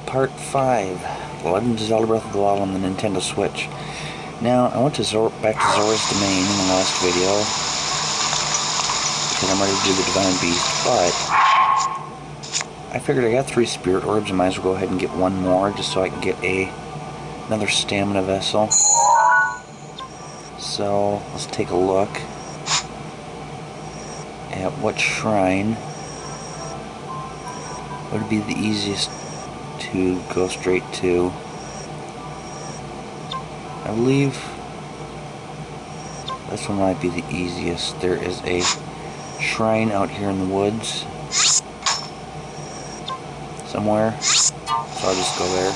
Part 5, Legend of Zelda Breath of the Wild on the Nintendo Switch. Now, I went to back to Zora's Domain in the last video, because I'm ready to do the Divine Beast, but I figured I got 3 Spirit Orbs, I might as well go ahead and get one more, just so I can get another Stamina Vessel. So, let's take a look at what shrine would be the easiest to go straight to. I believe this one might be the easiest. There is a shrine out here in the woods somewhere, so I'll just go there.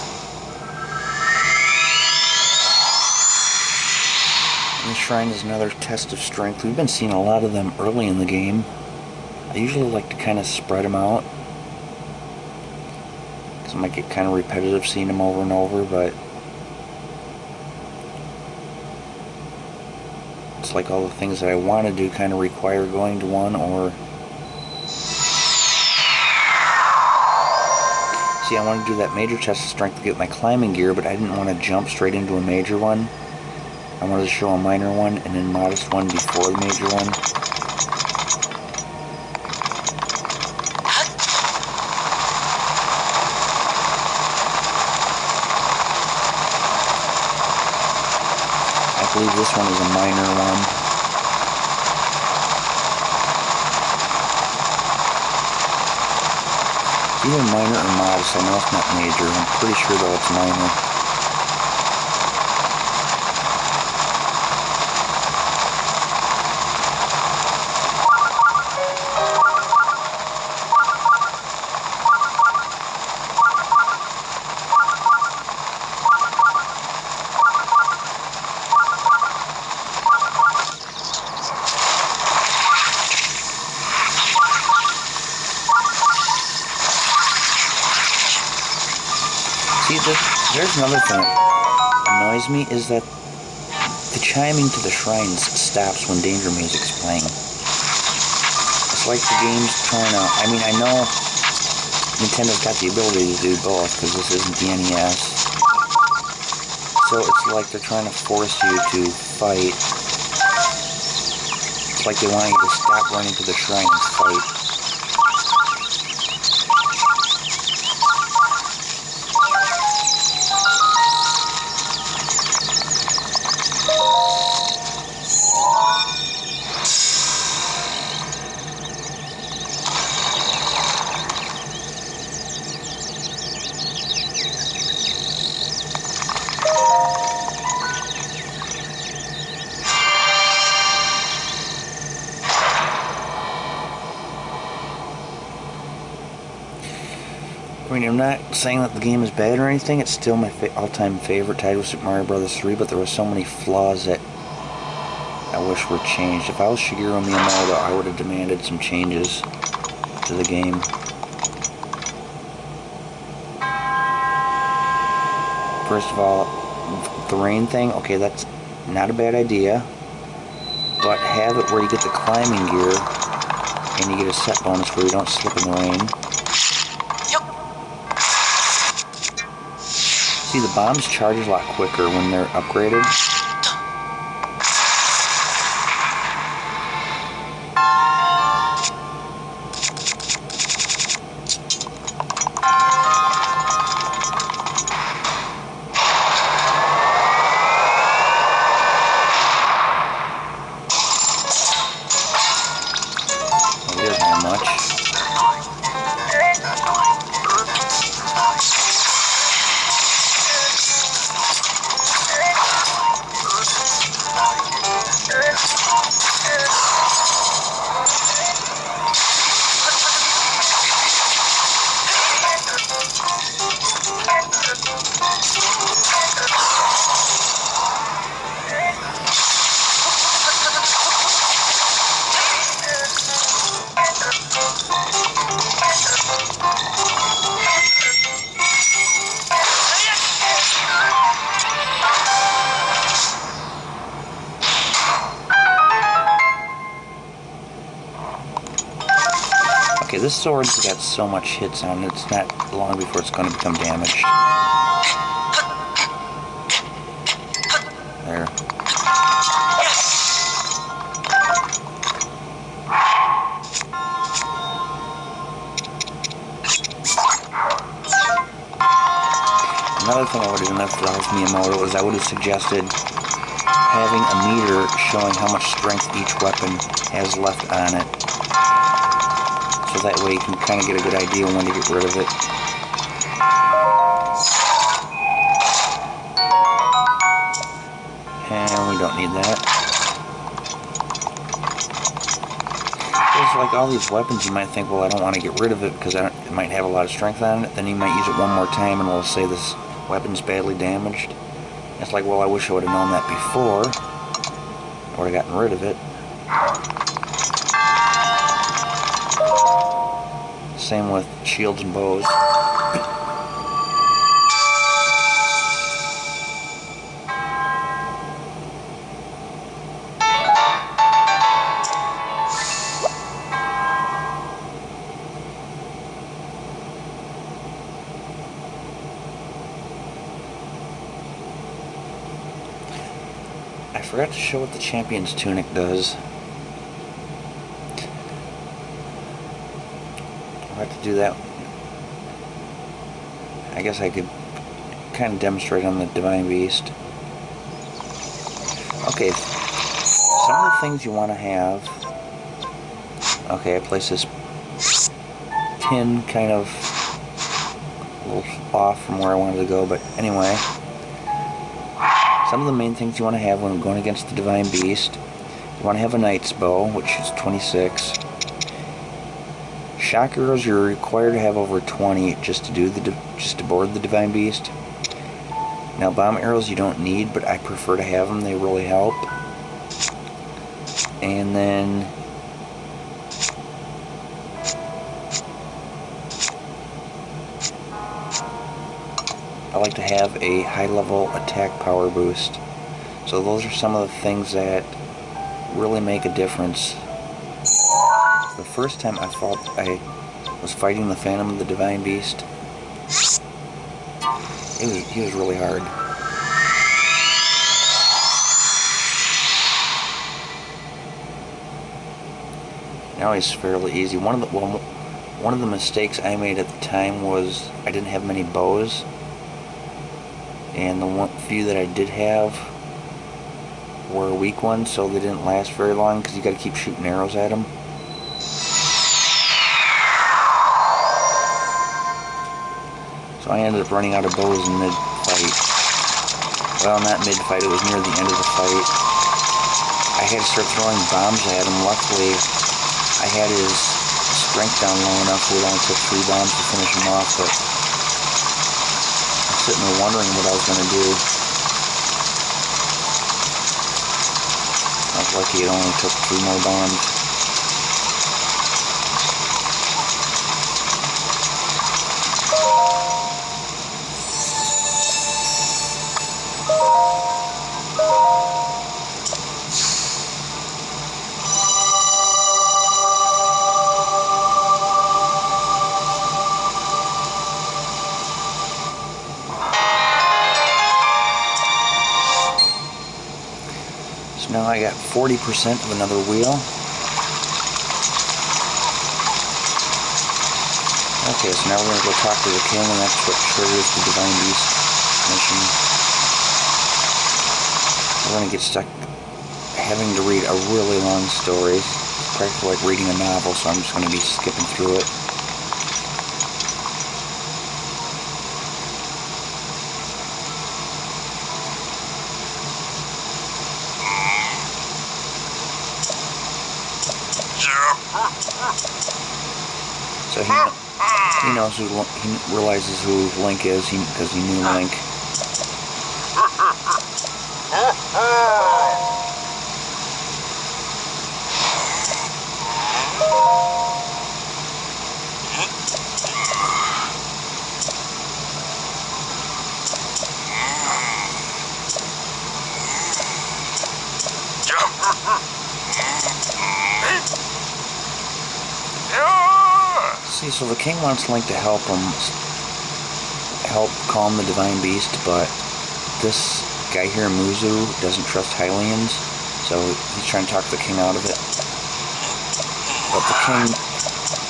And the shrine is another test of strength. We've been seeing a lot of them early in the game. I usually like to kind of spread them out, because it might get kind of repetitive seeing them over and over, but it's like all the things that I want to do kind of require going to one, or see, I want to do that major test of strength to get my climbing gear, but I didn't want to jump straight into a major one. I wanted to show a minor one and then modest one before the major one. I believe this one is a minor one. Either minor or modest. I know it's not major. I'm pretty sure though it's minor. See, there's another thing that annoys me, is that the chiming to the shrines stops when danger music's playing. It's like the game's trying to, I mean, I know Nintendo's got the ability to do both, because this isn't the NES. So it's like they're trying to force you to fight. It's like they want you to stop running to the shrine and fight. I mean, I'm not saying that the game is bad or anything. It's still my all-time favorite, tied with Super Mario Bros. 3, but there were so many flaws that I wish were changed. If I was Shigeru Miyamoto, I would have demanded some changes to the game. First of all, the rain thing, okay, that's not a bad idea, but have it where you get the climbing gear and you get a set bonus where you don't slip in the rain. See, the bombs charge a lot quicker when they're upgraded. Oh, he doesn't have much. this sword's got so much hits on it, it's not long before it's going to become damaged. There. Another thing I would have done if I was Miyamoto is I would have suggested having a meter showing how much strength each weapon has left on it. So that way you can kind of get a good idea when to get rid of it. And we don't need that. It's like all these weapons, you might think, well, I don't want to get rid of it because it might have a lot of strength on it. Then you might use it one more time and we'll say this weapon's badly damaged. It's like, well, I wish I would have known that before. I would have gotten rid of it. Same with shields and bows. I forgot to show what the champion's tunic does. I'll have to do that. I guess I could kind of demonstrate on the Divine Beast. Okay, some of the things you want to have. Okay, I place this pin kind of a little off from where I wanted to go, but anyway. Some of the main things you want to have when going against the Divine Beast. You want to have a Knight's Bow, which is 26. Shock arrows you're required to have over 20 just to board the Divine Beast. Now bomb arrows you don't need, but I prefer to have them. They really help. And then I like to have a high-level attack power boost. So those are some of the things that really make a difference. The first time I was fighting the Phantom of the Divine Beast, he was really hard. Now he's fairly easy. One of the mistakes I made at the time was I didn't have many bows. And the few that I did have were weak ones, so they didn't last very long because you got to keep shooting arrows at them. So I ended up running out of bows in mid-fight. Well, not mid-fight, it was near the end of the fight. I had to start throwing bombs at him. Luckily, I had his strength down low enough where it only took 3 bombs to finish him off, but sitting there wondering what I was going to do. I was lucky it only took 3 more bombs. Now I got 40% of another wheel. Okay, so now we're going to go talk to the king, and that's what triggers the Divine Beast mission. We're going to get stuck having to read a really long story. It's practically like reading a novel, so I'm just going to be skipping through it. So he knows he realizes who Link is because he knew Link. See, so the king wants Link to help calm the divine beast, but this guy here, Muzu, doesn't trust Hylians, so he's trying to talk the king out of it. But the king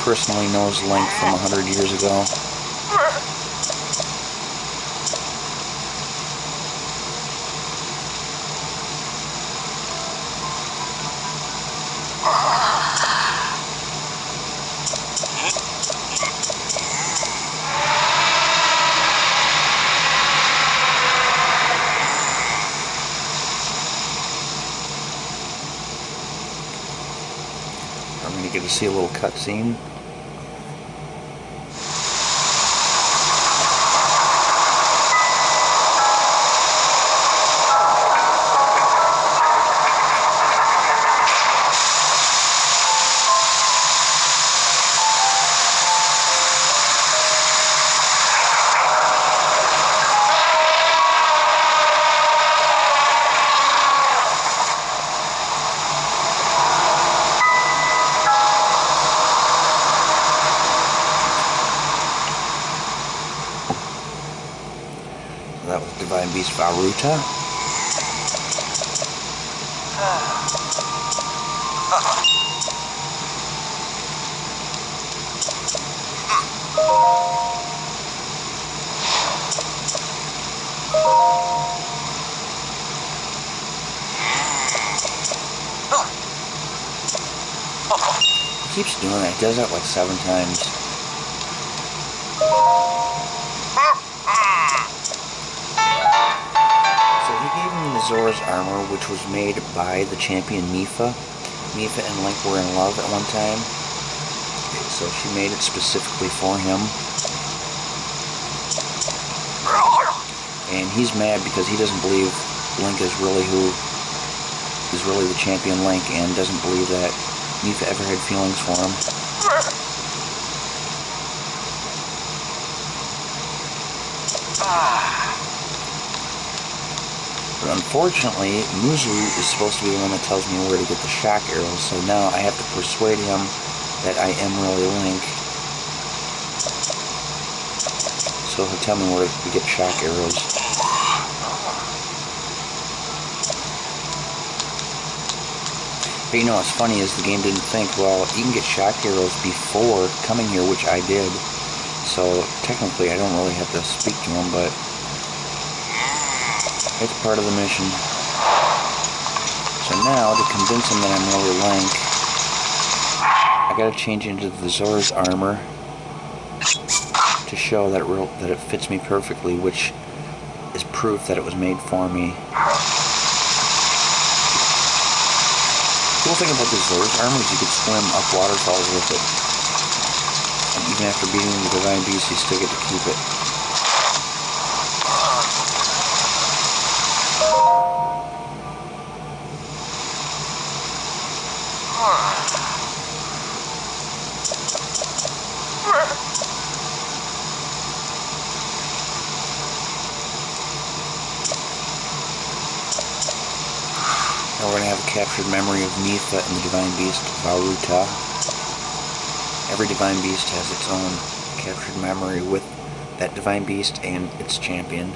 personally knows Link from 100 years ago. I'm going to get to see a little cutscene. That was Divine Beast Varuta. He keeps doing that. He does that like 7 times. Zora's armor, which was made by the champion Mipha. Mipha and Link were in love at one time, so she made it specifically for him. And he's mad because he doesn't believe Link is really the champion Link, and doesn't believe that Mipha ever had feelings for him. But unfortunately, Muzu is supposed to be the one that tells me where to get the shock arrows, so now I have to persuade him that I am really Link. So he'll tell me where to get shock arrows. But you know what's funny is the game didn't think, well, you can get shock arrows before coming here, which I did. So technically I don't really have to speak to him, but it's part of the mission. So now, to convince him that I'm really Link, I gotta change into the Zora's armor to show that it fits me perfectly, which is proof that it was made for me. Cool thing about the Zora's armor is you could swim up waterfalls with it. And even after beating the Divine Beast, you still get to keep it. Now we're going to have a captured memory of Mipha and the Divine Beast, Varuta. Every Divine Beast has its own captured memory with that Divine Beast and its champion.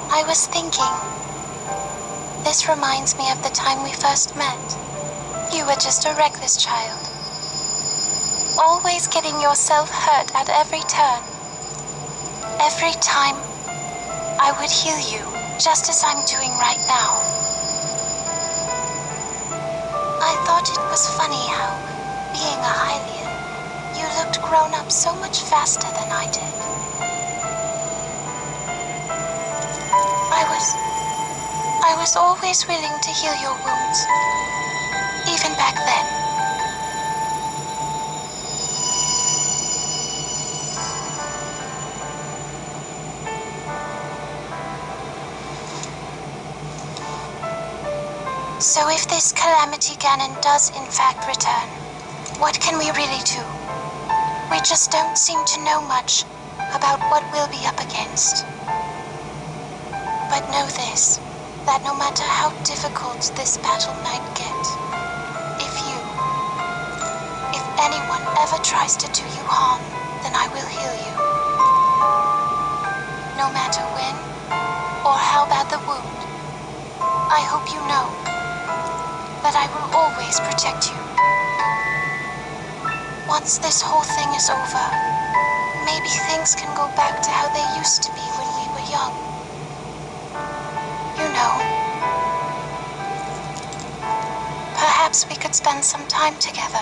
I was thinking, this reminds me of the time we first met. You were just a reckless child, always getting yourself hurt at every turn. Every time, I would heal you, just as I'm doing right now. I thought it was funny how, being a Hylian, you looked grown up so much faster than I did. I was always willing to heal your wounds, even back then. So if this Calamity Ganon does in fact return, what can we really do? We just don't seem to know much about what we'll be up against. But know this, that no matter how difficult this battle might get, if anyone ever tries to do you harm, then I will heal you. No matter when or how bad the wound, I hope you know that I will always protect you. Once this whole thing is over, maybe things can go back to how they used to be when we were young. You know, perhaps we could spend some time together.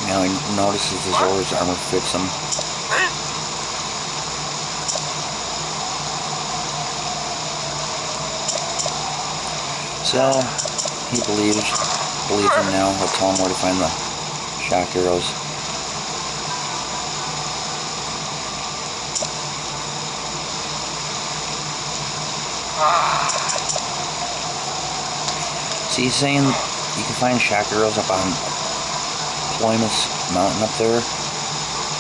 Now he notices his Zora's armor fits him. So, he believes him now. He'll tell him where to find the shock arrows. See, he's saying you can find shock arrows up on Ploymus Mountain up there,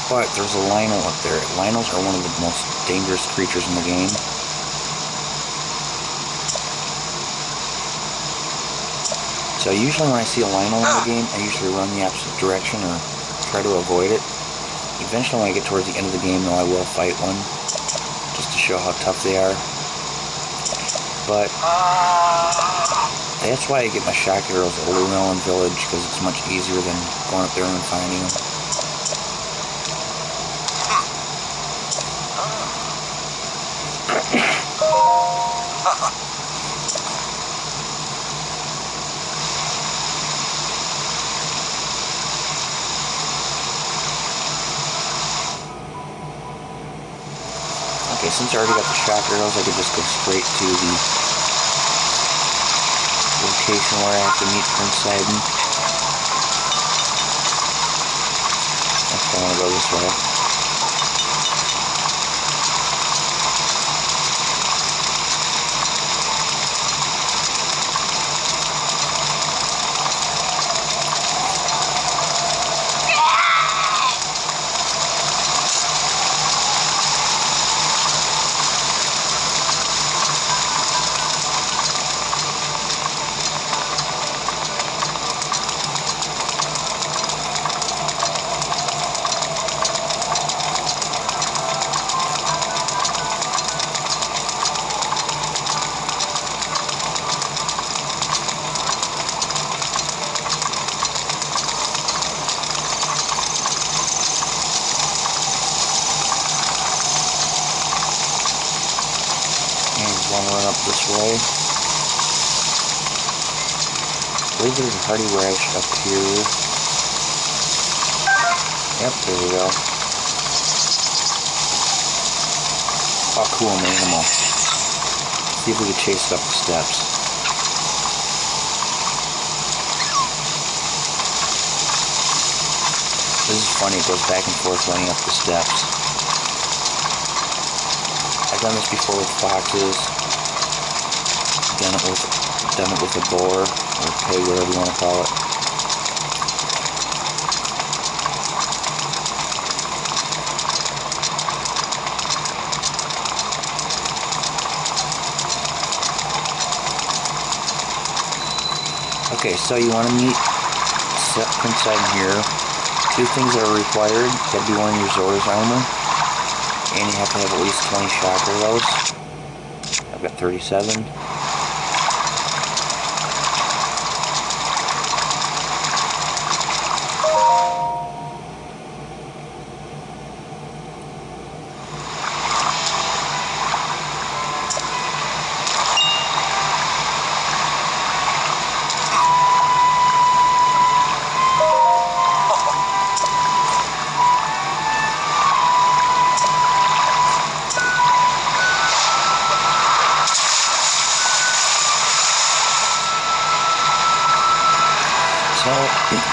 but there's a Lino up there. Linos are one of the most dangerous creatures in the game. So usually when I see a Lino in the game, I usually run the opposite direction or try to avoid it. Eventually when I get towards the end of the game though, I will fight one, just to show how tough they are. But that's why I get my shock arrows at Llewellyn Village, because it's much easier than going up there and finding them. Okay, since I already got the shock arrows, I could just go straight to the location where I have to meet Prince Sidon. I want to go this way. One run up this way. I believe there's a Hardy Rash up here. Yep, there we go. Oh, cool, an animal. See if we can chase it up the steps. This is funny, it goes back and forth running up the steps. I've done this before with foxes. Done it with a boar, or a pig, whatever you want to call it. Okay, so you want to meet Prince Sidon here. Two things that are required. You gotta be wearing your Zora's armor, and you have to have at least 20 shock arrows. I've got 37.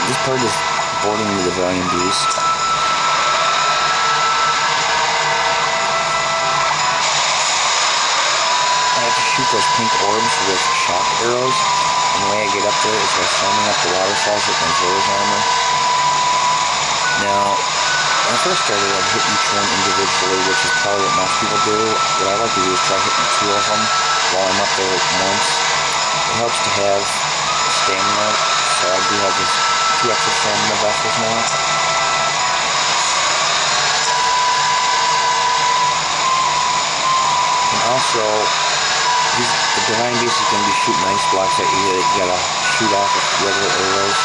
This part is boarding with the Valiant Beast. I have to shoot those pink orbs with shock arrows, and the way I get up there is by slamming up the waterfalls with my Zora's armor. Now, when I first started, I'd hit each one individually, which is probably what most people do. What I like to do is try hitting 2 of them while I'm up there once. It helps to have stamina, so I do have this 2 extra stamina buffers now. And also, the Divine Beast is going to be shooting ice blocks at you that you gotta shoot off with regular arrows.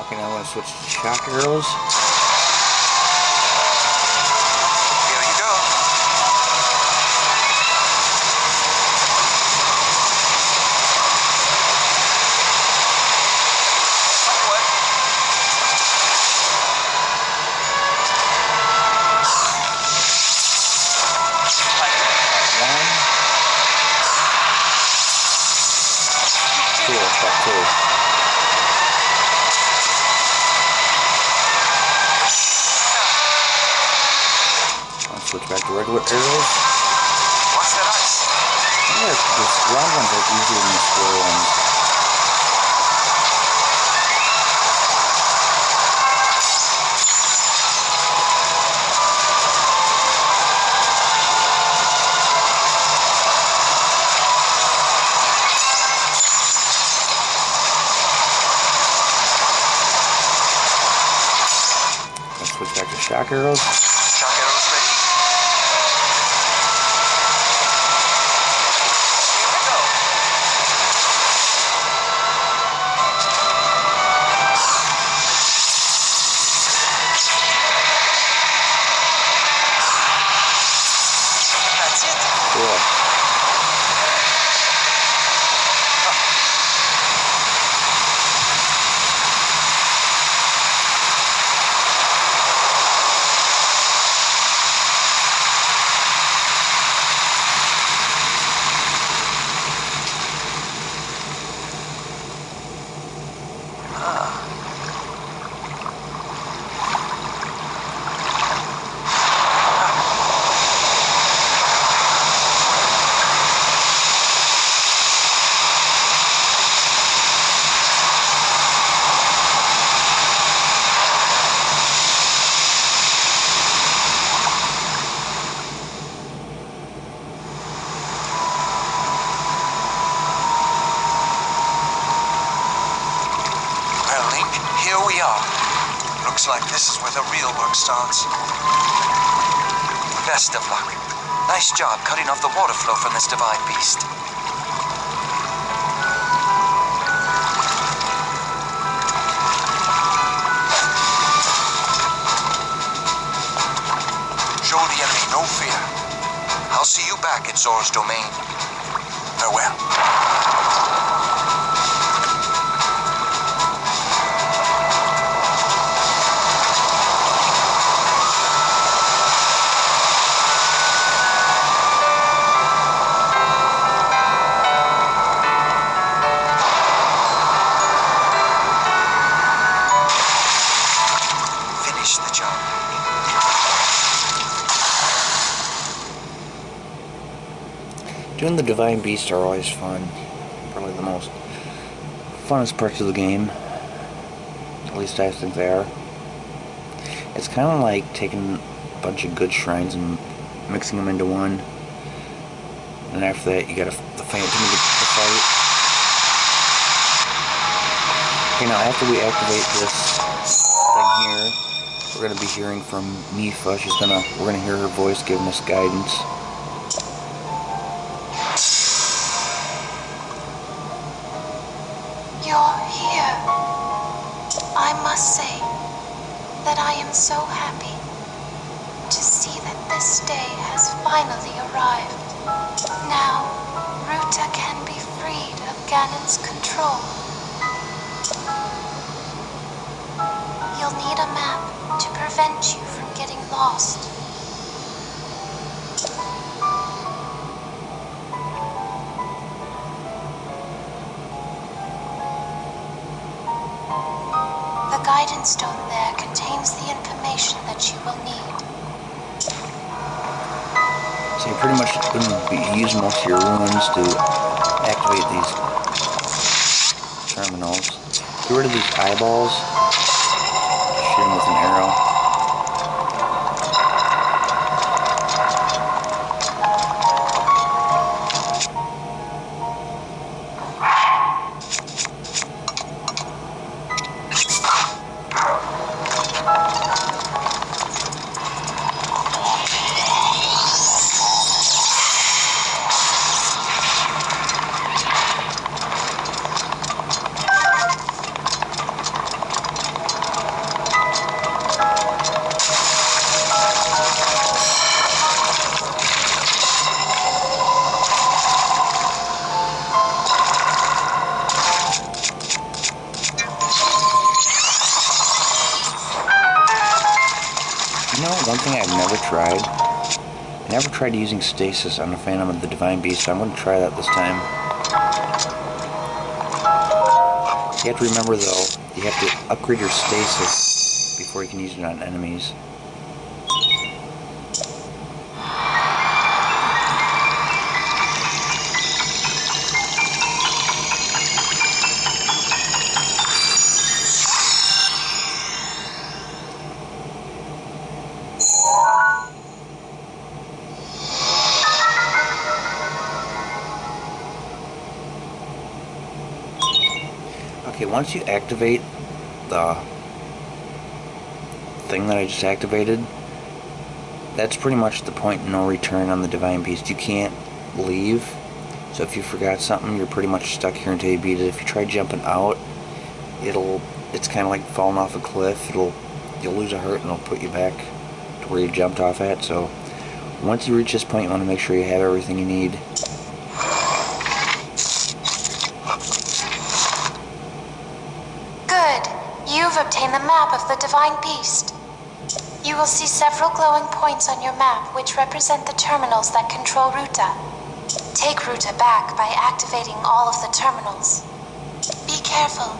Okay, now I'm going to switch to shock arrows. Here you go. What? One. Cool, got 2. Switch back to regular arrows. What's that ice? Yeah, the round ones are easier than the square ones. Let's switch back to shock arrows. Shock arrows ready? Here we go. That's it. Cool. Here we are. Looks like this is where the real work starts. Best of luck. Nice job cutting off the water flow from this divine beast. Show the enemy no fear. I'll see you back in Zora's domain. Farewell. Finish the job. Doing the Divine Beast are always fun. Probably the most funnest parts of the game. At least I think they are. It's kind of like taking a bunch of good shrines and mixing them into one. And after that, you got the Phantom to fight. Okay, now after we activate this thing here, we're gonna be hearing from Mifa. We're gonna hear her voice giving us guidance. You're here. I must say that I am so happy to see that this day has finally arrived. Now, Ruta can be freed of Ganon's control. You'll need a map to prevent you from getting lost. The guidance stone there contains the information that you will need. So you're pretty much going to be using most of your runes to activate these terminals. Get rid of these eyeballs. Shoot them with an arrow. You know, one thing I've never tried. I never tried using stasis on the Phantom of the Divine Beast. I'm going to try that this time. You have to remember, though, you have to upgrade your stasis before you can use it on enemies. Okay, once you activate the thing that I just activated, that's pretty much the point of no return on the Divine Beast. You can't leave, so if you forgot something, you're pretty much stuck here until you beat it. If you try jumping out, it's kind of like falling off a cliff. You'll lose a heart and it'll put you back to where you jumped off at. So once you reach this point, you want to make sure you have everything you need. You've obtained the map of the Divine Beast. You will see several glowing points on your map which represent the terminals that control Ruta. Take Ruta back by activating all of the terminals. Be careful.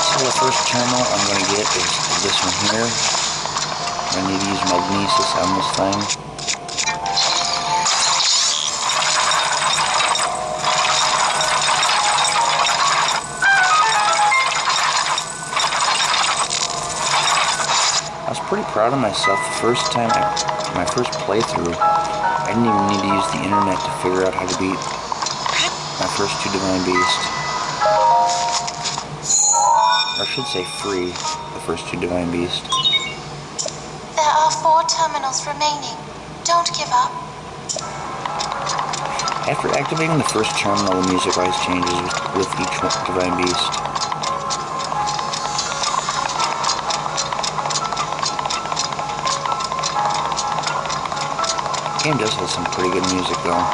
So the first terminal I'm going to get is this one here. I need to use magnesis on this thing. I was pretty proud of myself the first time, my first playthrough. I didn't even need to use the internet to figure out how to beat my first two Divine Beasts. Or I should say free the first two Divine Beasts. There are 4 terminals remaining. Don't give up. After activating the first terminal, the music always changes with each Divine Beast. The game does have some pretty good music though.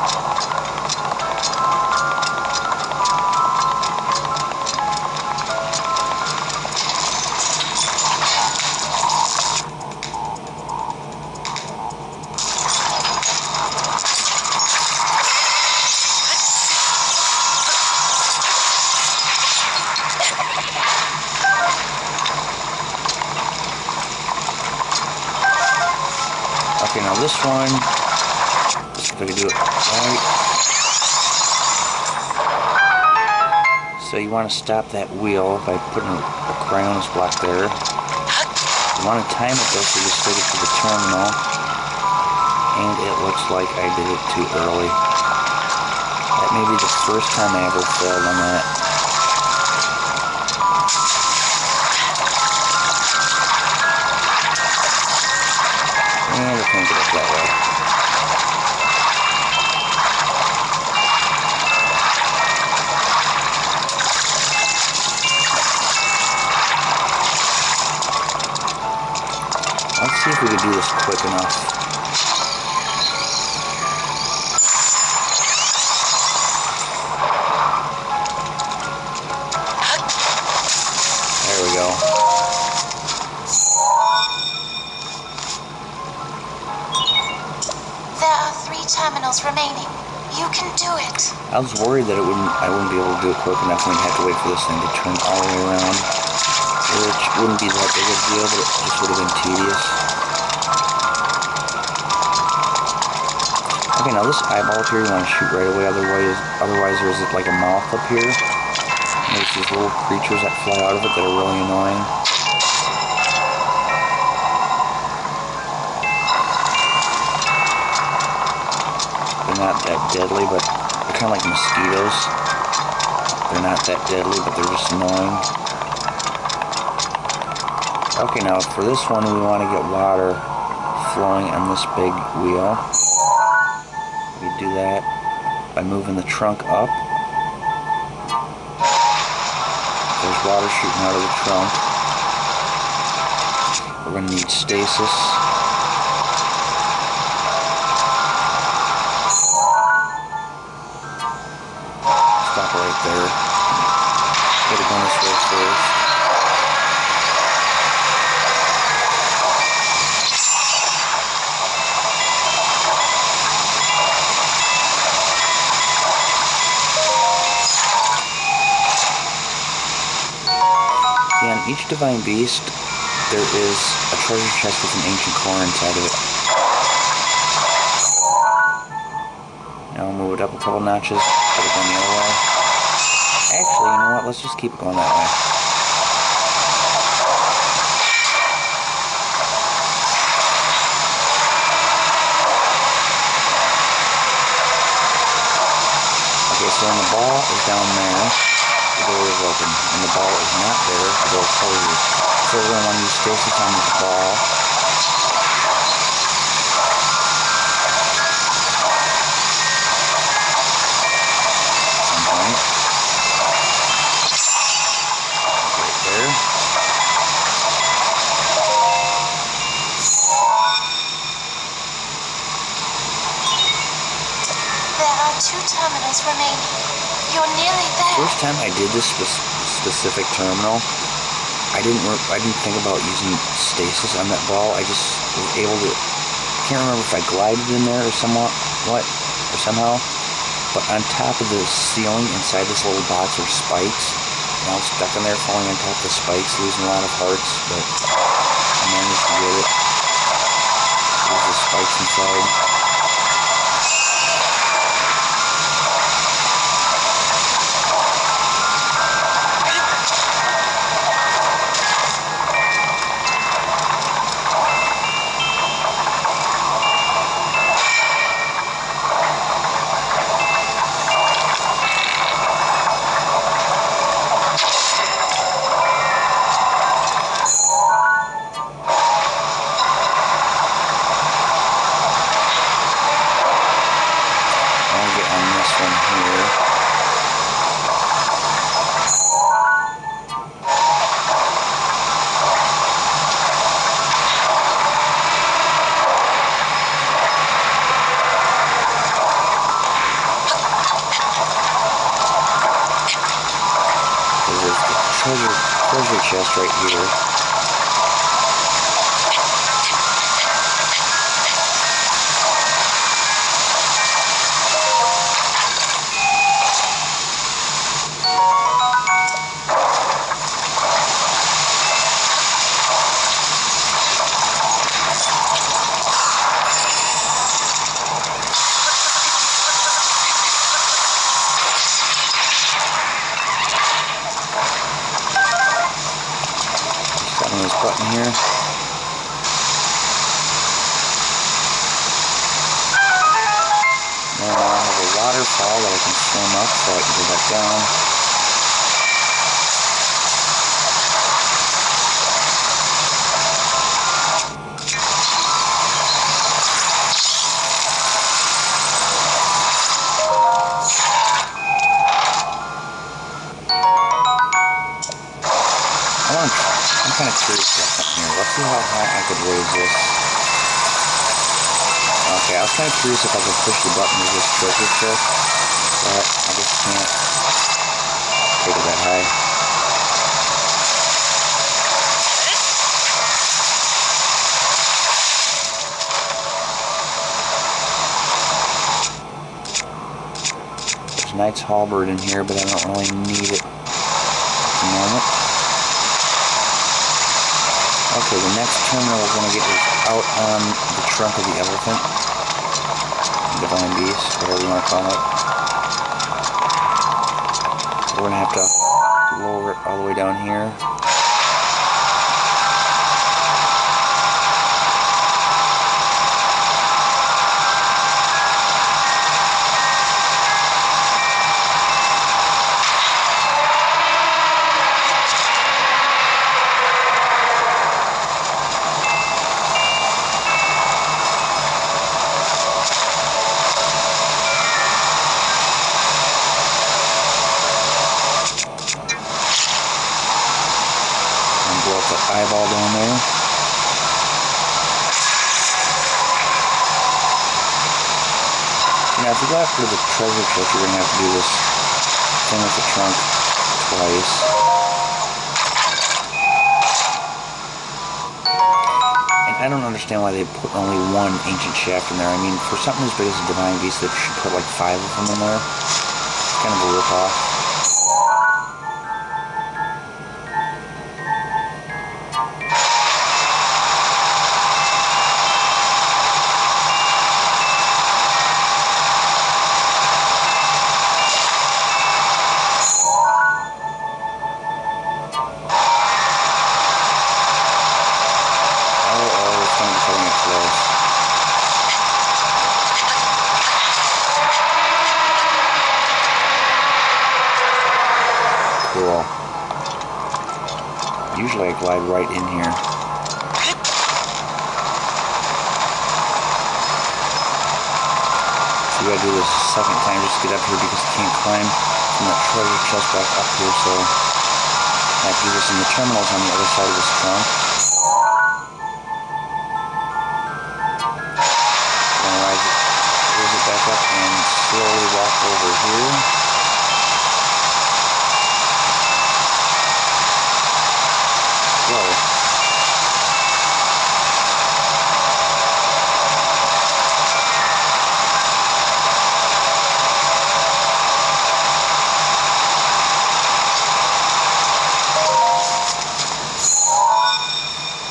Okay, now this one, let's see if I can do it right. So you want to stop that wheel by putting a Cryonis block there. You want to time it though so you still get to the terminal. And it looks like I did it too early. That may be the first time I ever failed on that. And I can't get up that way. Let's see if we can do this quick enough. There we go. There are 3 terminals remaining. You can do it. I was worried that I wouldn't be able to do it quick enough and we'd have to wait for this thing to turn all the way around. Which wouldn't be that big of a deal, but it just would have been tedious. Okay, now this eyeball up here you want to shoot right away, otherwise there's like a mouth up here. And there's these little creatures that fly out of it that are really annoying. They're not that deadly, but they're kind of like mosquitoes. They're not that deadly, but they're just annoying. Okay, now for this one we want to get water flowing on this big wheel. We do that by moving the trunk up. There's water shooting out of the trunk. We're going to need stasis. Stop right there. Gotta go this way first. On each divine beast, there is a treasure chest with an ancient core inside of it. Now we'll move it up a couple notches, put it going the other way. Actually, you know what? Let's just keep it going that way. Okay, so when the ball is down there, the door is open. When the ball is not there, the door closes. So we're going to want to use stasis on this ball. At some point. Right there. There are 2 terminals remaining. You're nearly there. First time I did this specific terminal, I didn't think about using stasis on that ball. I just was able to, I can't remember if I glided in there or somehow, but on top of the ceiling inside this little box are spikes. And I was stuck in there falling on top of the spikes, losing a lot of hearts, but I managed to get it. There's the spikes inside. Treasure chest right here. This button here. fall that I can swim up so I can go back down. I'm kind of curious about something here. Let's see how high I could raise this. Okay, I was kind of curious if I could push the button with this treasure chest, but I just can't take it that high. There's Knight's Halberd in here, but I don't really need it at the moment. Okay, the next terminal we're going to get is out on the trunk of the elephant. Divine Beast, whatever you want to call it. We're going to have to lower it all the way down here. Eyeball down there. Now, if you go after the treasure chest, you're going to have to do this thing with the trunk twice. And I don't understand why they put only one ancient shaft in there. I mean, for something as big as a Divine Beast, they should put like 5 of them in there. It's kind of a rip-off. Cool. Usually I glide right in here. So you gotta do this a second time just to get up here because you can't climb from that treasure chest back up here, so I have to do this in the terminals on the other side of this trunk. I'm gonna raise it back up and slowly walk over here.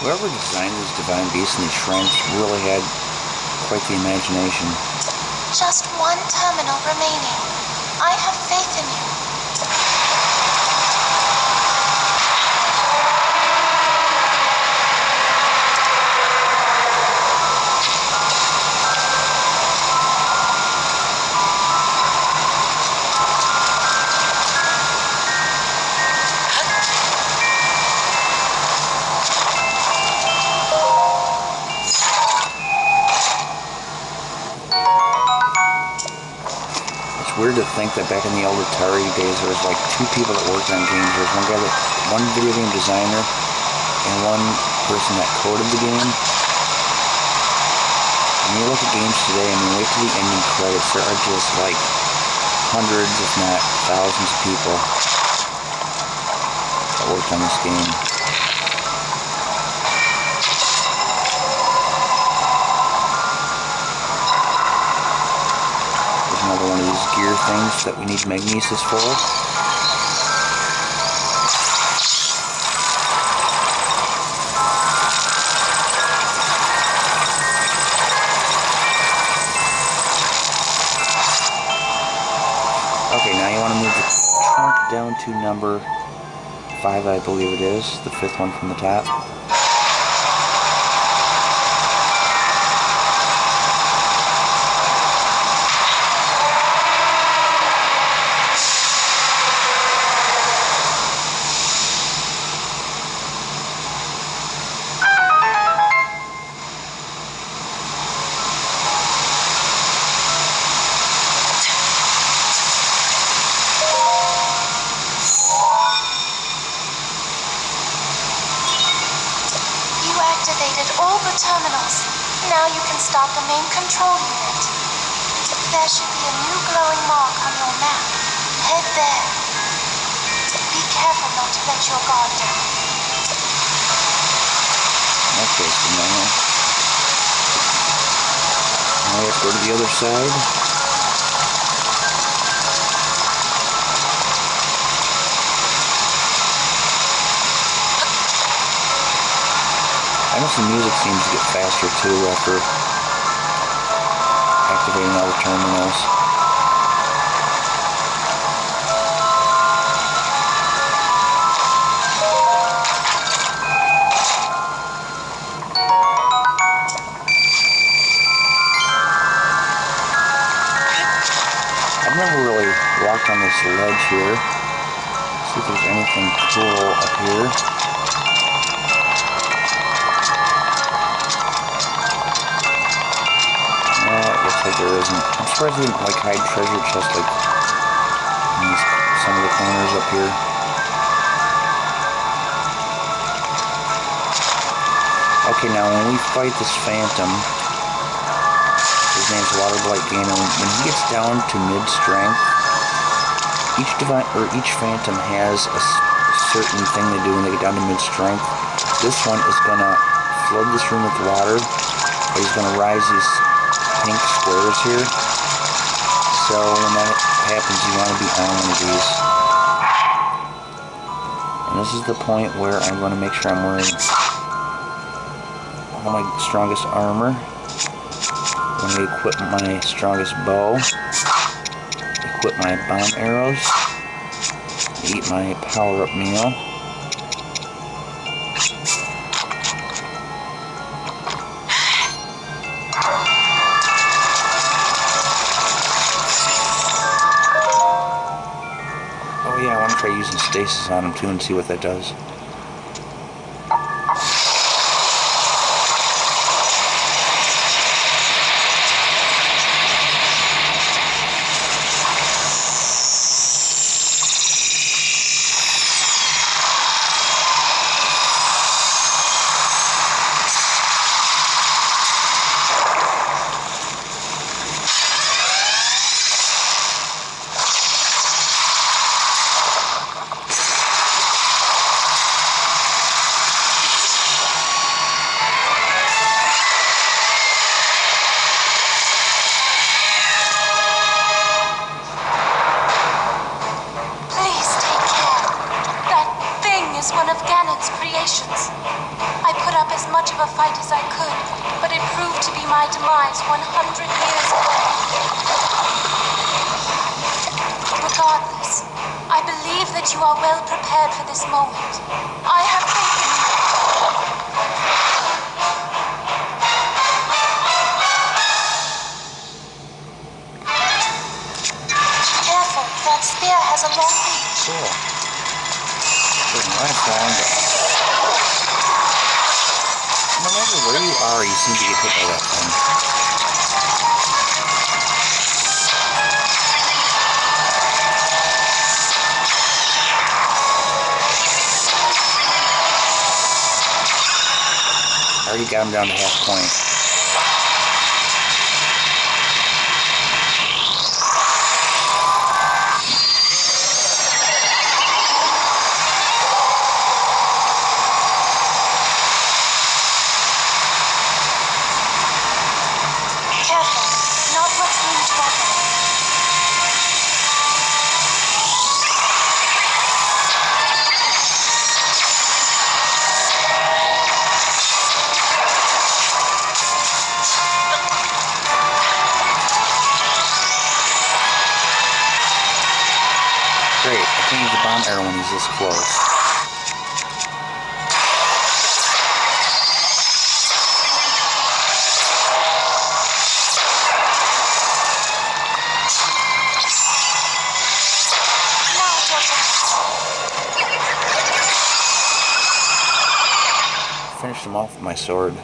Whoever designed these divine beasts and these shrines really had quite the imagination. Just one terminal remaining. I have faith in you. Weird to think that back in the old Atari days there was like 2 people that worked on games. There was one video game designer and one person that coded the game. When you look at games today, I mean, wait till the ending credits, there are just like hundreds, if not thousands of people that worked on this game. Another one of these gear things that we need magnesis for. Okay, now you want to move the trunk down to number 5, I believe it is, the 5th one from the top. activated all the terminals. Now you can start the main control unit. There should be a new glowing mark on your map. Head there. Be careful not to let your guard down. Okay, so now I have to go to the other side. I notice the music seems to get faster too after activating all the terminals. I've never really walked on this ledge here. See if there's anything cool up here. No, it looks like there isn't. I'm surprised they didn't like hide treasure chests like in some of the corners up here. Okay, now when we fight this phantom, his name's Waterblight Gamer. When he gets down to mid-strength, each phantom has a certain thing they do when they get down to mid-strength. This one is gonna flood this room with water, but he's gonna rise these pink squares here. So when that happens, you want to be on one of these. And this is the point where I'm going to make sure I'm wearing all my strongest armor. I'm going to equip my strongest bow, equip my bomb arrows, eat my power-up meal. Oh yeah, I want to try using stasis on him too and see what that does. I put up as much of a fight as I could, but it proved to be my demise 100 years ago. Regardless, I believe that you are well prepared for this moment. I have faith in you. Careful, that spear has a long reach. Cool. Doesn't last long, but no matter where you are, you seem to get hit by that thing. I already got him down to half point. Great, I can use the bomb arrow when he's this close. Finished him off with my sword.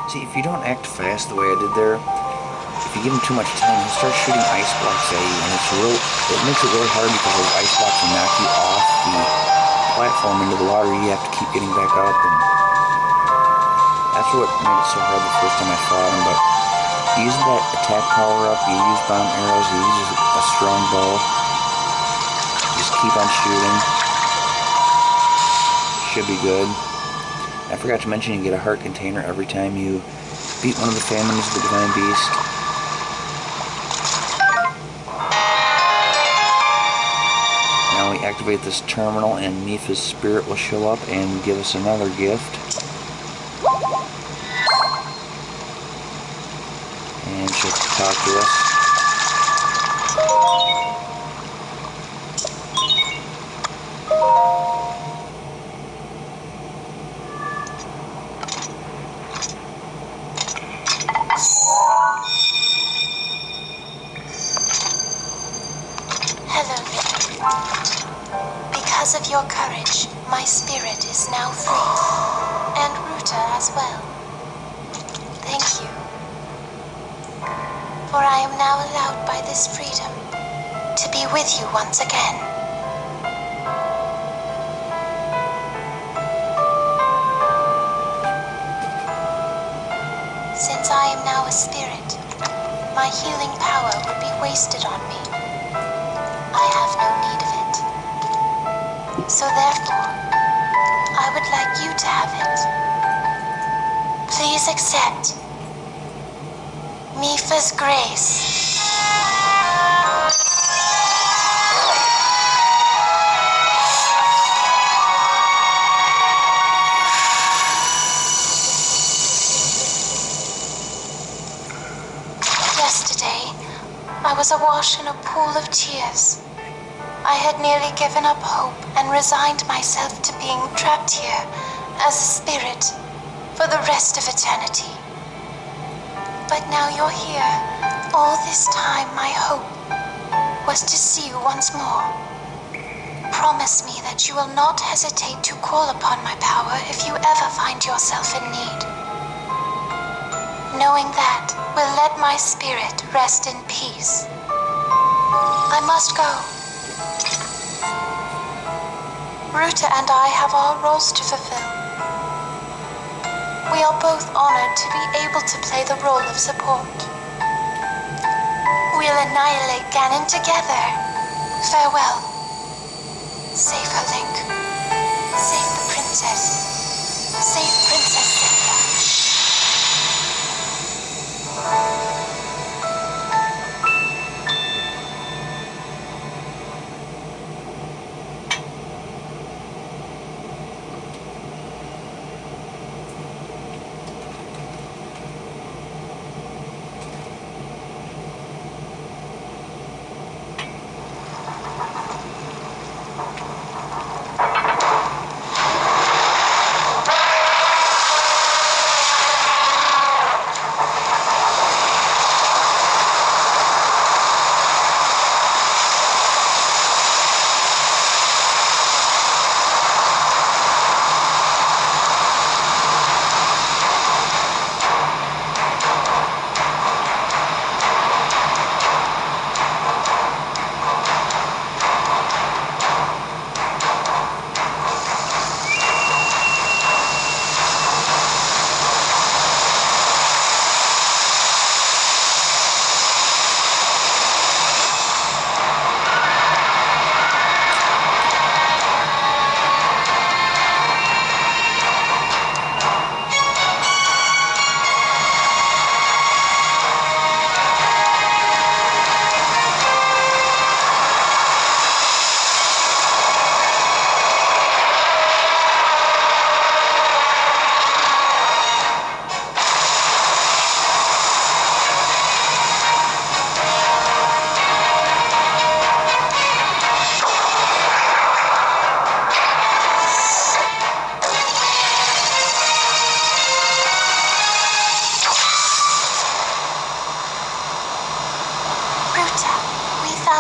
See, if you don't act fast the way I did there, if you give him too much time, he'll start shooting ice blocks at you, and it makes it really hard because those ice blocks will knock you off the platform into the water. You have to keep getting back up, and that's what made it so hard the first time I fought him. But using that attack power up, you use bomb arrows, you use a strong bow, just keep on shooting. Should be good. I forgot to mention you get a heart container every time you beat one of the families of the Divine Beast. Now we activate this terminal and Mipha's spirit will show up and give us another gift. And she'll talk to us. Hello, because of your courage, my spirit is now free, and Ruta as well. Thank you, for I am now allowed by this freedom to be with you once again. Since I am now a spirit, my healing power would be wasted on me. I have no need of it. So therefore, I would like you to have it. Please accept Mipha's grace. Yesterday, I was awash in a pool of tears. I had nearly given up hope and resigned myself to being trapped here as a spirit for the rest of eternity. But now you're here. All this time my hope was to see you once more. Promise me that you will not hesitate to call upon my power if you ever find yourself in need. Knowing that will let my spirit rest in peace. I must go. Ruta and I have our roles to fulfill. We are both honored to be able to play the role of support. We'll annihilate Ganon together. Farewell. Save her, Link. Save the princess. Save Princess Zelda.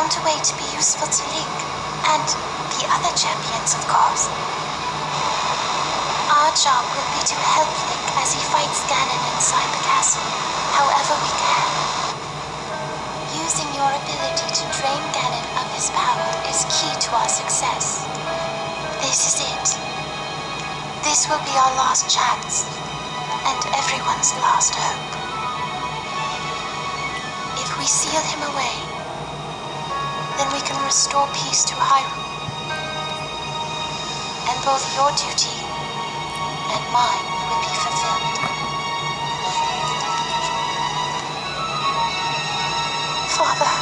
A way to be useful to Link, and the other champions, of course. Our job will be to help Link as he fights Ganon inside the castle, however we can. Using your ability to drain Ganon of his power is key to our success. This is it. This will be our last chance, and everyone's last hope. If we seal him away, then we can restore peace to Hyrule. And both your duty and mine will be fulfilled. Father,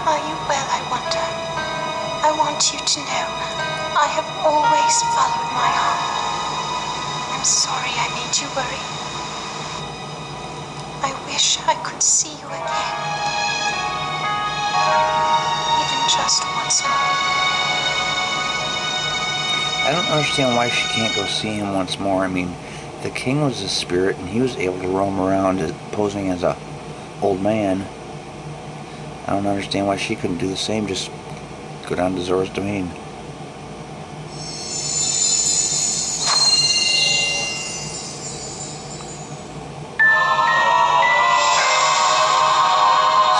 are you well, I wonder? I want you to know I have always followed my heart. I'm sorry I made you worry. I wish I could see you again. Even just once more. I don't understand why she can't go see him once more. I mean, the king was his spirit, and he was able to roam around posing as a old man. I don't understand why she couldn't do the same, just go down to Zora's domain.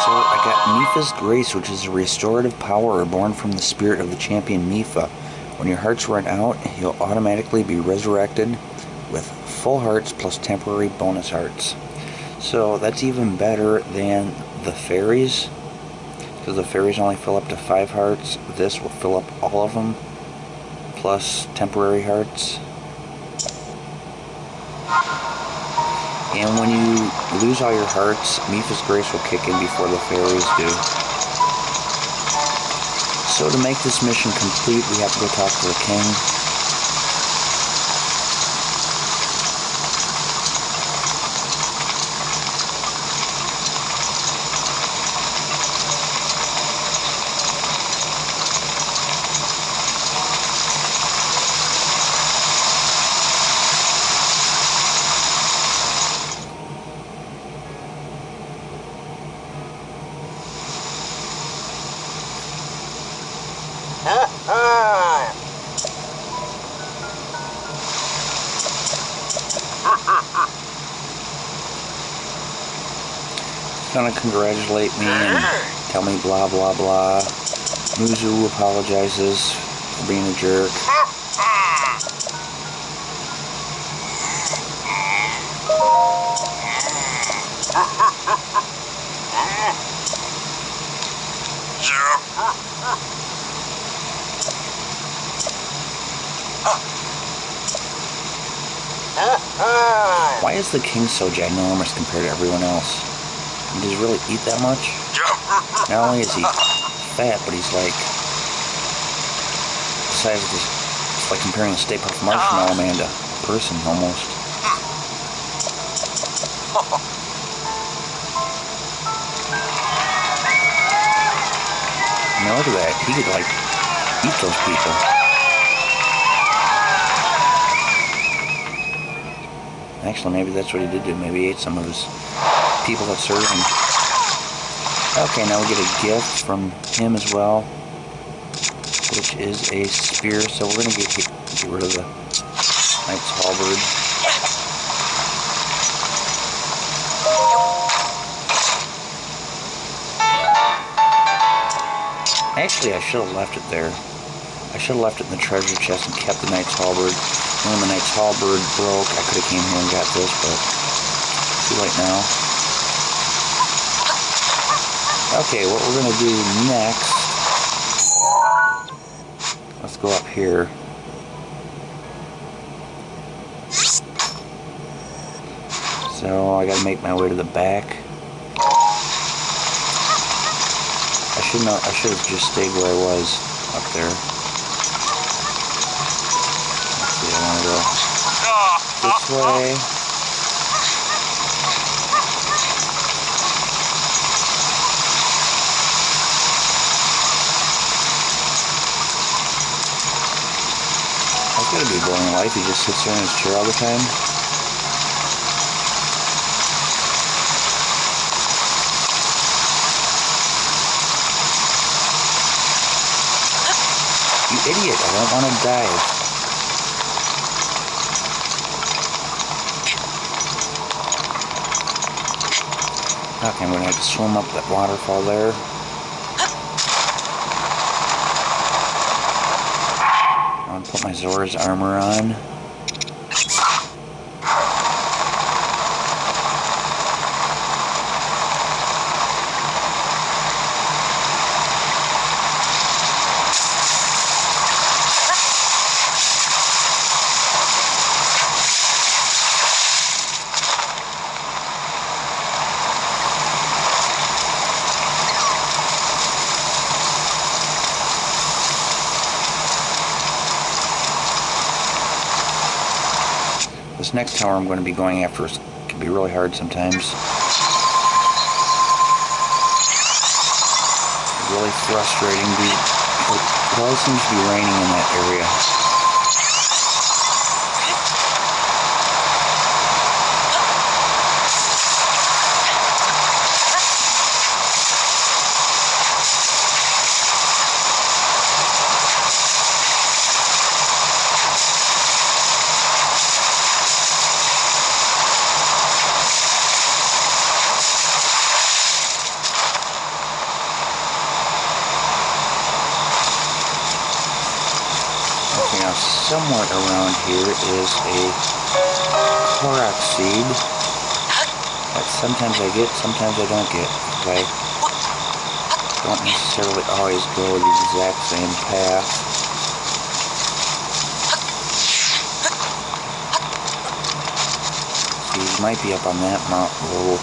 So I got Mipha's Grace, which is a restorative power born from the spirit of the champion Mipha. When your hearts run out, you'll automatically be resurrected with full hearts plus temporary bonus hearts. So that's even better than the fairies, because the fairies only fill up to 5 hearts. This will fill up all of them, plus temporary hearts. And when you lose all your hearts, Mipha's Grace will kick in before the fairies do. So to make this mission complete, we have to go talk to the king. Gonna congratulate me and tell me blah blah blah. Muzu apologizes for being a jerk. Why is the king so ginormous compared to everyone else? Does he really eat that much? Not only is he fat, but he's like the size of this. It's like comparing a Stay Puft Marshmallow Man to a person almost. Now look at that. He could like eat those people. Actually, maybe that's what he did do. Maybe he ate some of his people that serve him. Okay, now we get a gift from him as well, which is a spear. So we're gonna get rid of the Knight's Halberd. Actually, I should have left it there. I should have left it in the treasure chest and kept the Knight's Halberd. And when the Knight's Halberd broke, I could have came here and got this, but too late now. Okay, what we're going to do next, let's go up here. So I got to make my way to the back. I should have just stayed where I was up there. Let's see, I want to go this way. That's gotta be a boring life. He just sits there in his chair all the time. You idiot, I don't want to dive. Okay, I'm gonna have to swim up that waterfall there. I'm gonna put my Zora's armor on. This next tower I'm going to be going after can be really hard sometimes. Really frustrating. It always seems to be raining in that area. Now, somewhere around here is a Korok seed that sometimes I get, sometimes I don't get. I don't necessarily always go the exact same path. See, he might be up on that little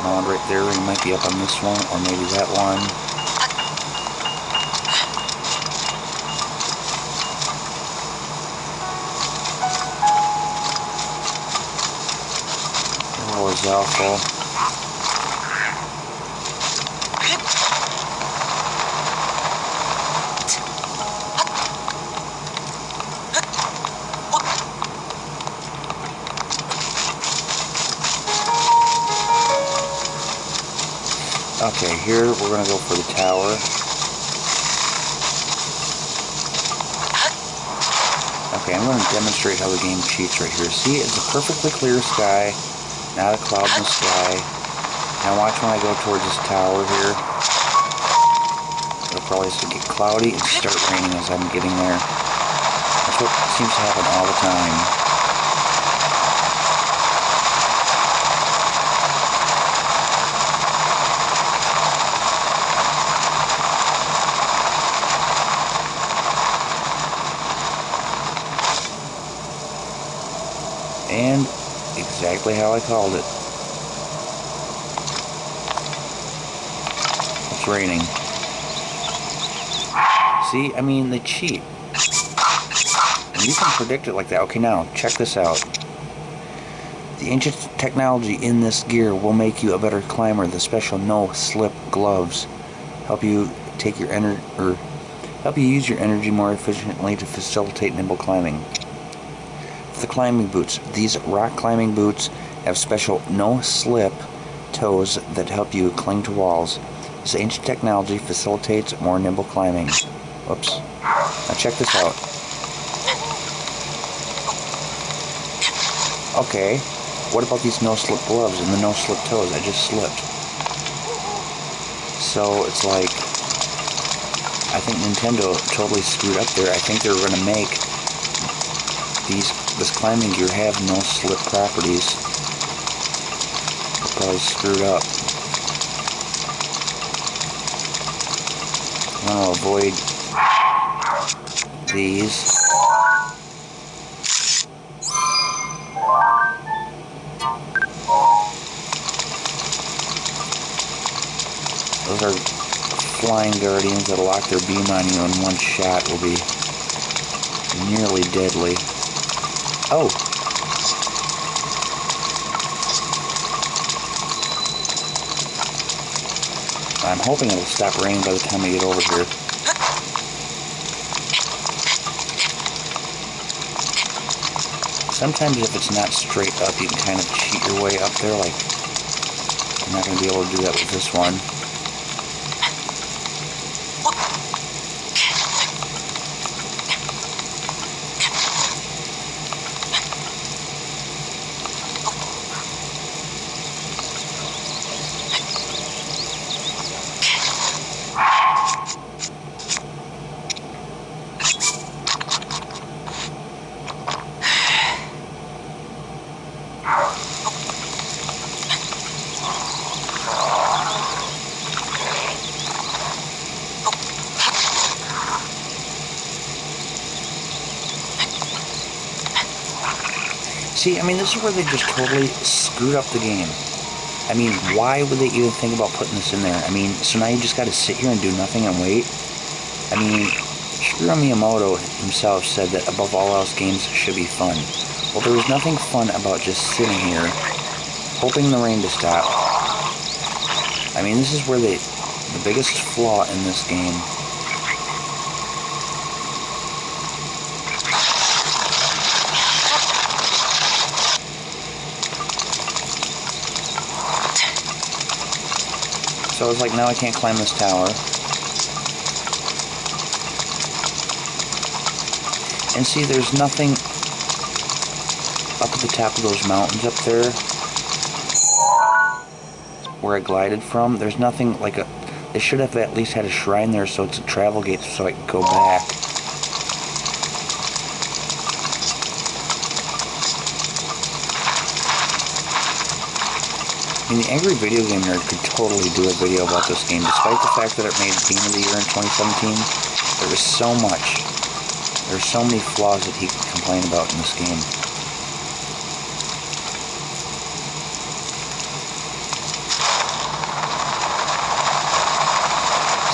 mound right there. He might be up on this one, or maybe that one. Was awful. Okay, here we're going to go for the tower. Okay, I'm going to demonstrate how the game cheats right here. See, it's a perfectly clear sky. Not a cloud in the sky. Now watch when I go towards this tower here. It'll probably get cloudy and start raining as I'm getting there. That's what seems to happen all the time. And exactly how I called it. It's raining. See, I mean, they cheat. And you can predict it like that. Okay, now, check this out. The ancient technology in this gear will make you a better climber. The special no-slip gloves help you take your help you use your energy more efficiently to facilitate nimble climbing. The climbing boots. These rock climbing boots have special no-slip toes that help you cling to walls. This ancient technology facilitates more nimble climbing. Whoops. Now check this out. Okay, what about these no-slip gloves and the no-slip toes? I just slipped. So it's like, I think Nintendo totally screwed up there. I think they were going to make this climbing gear have no-slip properties. They probably screwed up. I want to avoid these. Those are flying guardians that'll lock their beam on you in one shot. Will be nearly deadly. Oh! I'm hoping it'll stop raining by the time I get over here. Sometimes if it's not straight up, you can kind of cheat your way up there. Like, I'm not going to be able to do that with this one. See, I mean, this is where they just totally screwed up the game. I mean, why would they even think about putting this in there? I mean, so now you just gotta sit here and do nothing and wait? I mean, Shigeru Miyamoto himself said that above all else, games should be fun. Well, there was nothing fun about just sitting here, hoping the rain to stop. I mean, this is where the biggest flaw in this game. So it's like, now I can't climb this tower. And see, there's nothing up at the top of those mountains up there where I glided from. There's nothing like a... They should have at least had a shrine there so it's a travel gate so I can go back. I mean, the Angry Video Game Nerd could totally do a video about this game, despite the fact that it made Game of the Year in 2017. There was so much. There's so many flaws that he could complain about in this game.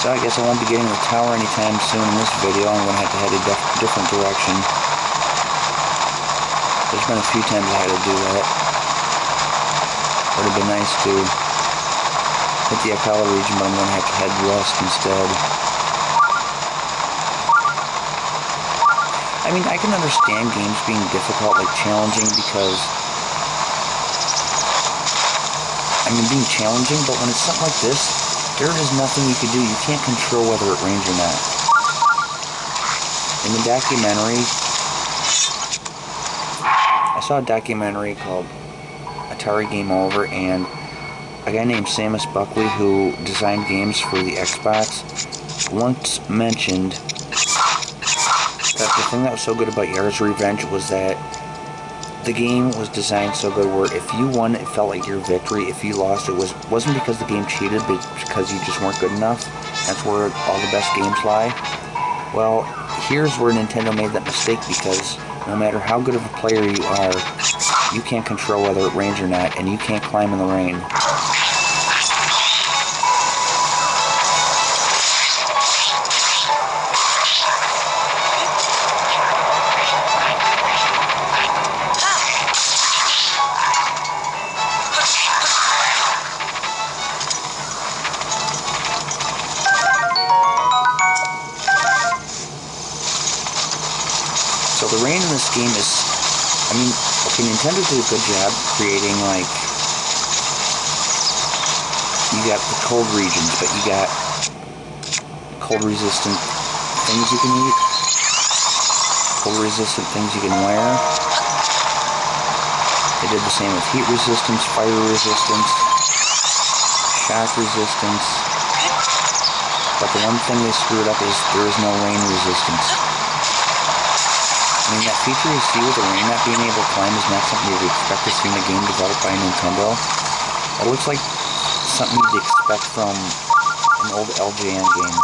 So I guess I won't be getting the tower anytime soon in this video. I'm going to have to head a different direction. There's been a few times I had to do that. Would have been nice to hit the Akala region, but I'm going to have to head west instead. I mean, I can understand games being difficult, like challenging, because... I mean, being challenging, but when it's something like this, there is nothing you can do. You can't control whether it rains or not. In the documentary, I saw a documentary called Atari Game Over, and a guy named Samus Buckley, who designed games for the Xbox, once mentioned that the thing that was so good about Yara's Revenge was that the game was designed so good where if you won, it felt like your victory. If you lost, it wasn't because the game cheated, but because you just weren't good enough. That's where all the best games lie. Well, here's where Nintendo made that mistake, because no matter how good of a player you are, you can't control whether it rains or not, and you can't climb in the rain. So the rain in this game is, I mean, okay, Nintendo did a good job creating, like, you got the cold regions, but you got cold resistant things you can eat, cold resistant things you can wear. They did the same with heat resistance, fire resistance, shock resistance, but the one thing they screwed up is there is no rain resistance. I mean, that feature you see with the rain not being able to climb is not something you'd expect to see in a game developed by Nintendo. It looks like something you'd expect from an old LJN game.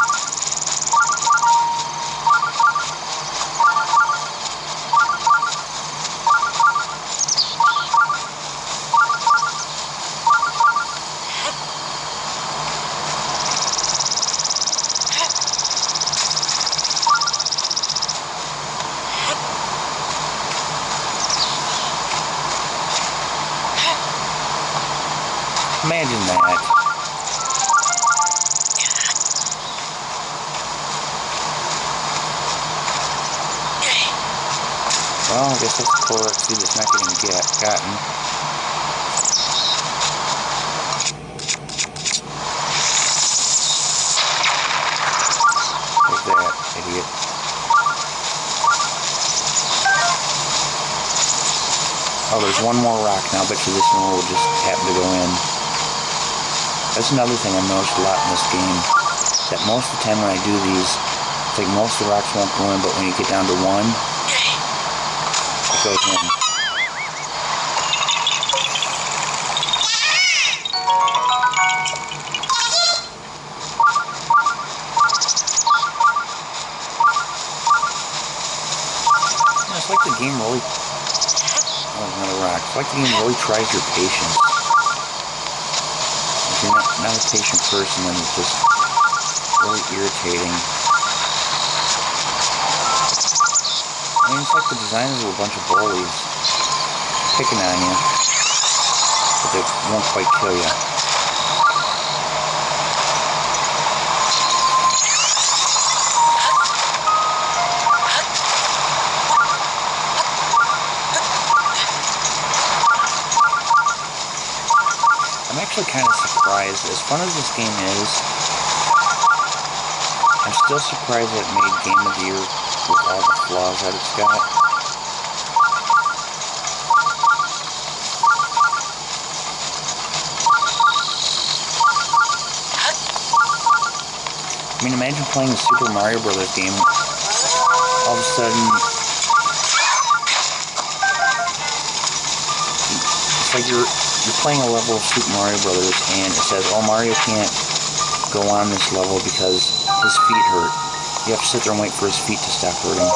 Imagine that. Well, I guess that's the core XP that's not getting gotten. Where's that, idiot? Oh, there's one more rock now. I bet you this one will just happen to go in. That's another thing I've noticed a lot in this game, that most of the time when I do these, it's like most of the rocks won't go in, but when you get down to one, it goes in. It's like the game really... Oh, another It's like the game really tries your patience. If you're not a patient person, then it's just really irritating. I mean, it's like the designers were a bunch of bullies, picking on you, but they won't quite kill you. I'm actually kind of surprised. As fun as this game is, I'm still surprised that it made Game of the Year with all the flaws that it's got. I mean, imagine playing a Super Mario Brothers game, all of a sudden, it's like you're playing a level of Super Mario Brothers, and it says, oh, Mario can't go on this level because his feet hurt. You have to sit there and wait for his feet to stop hurting.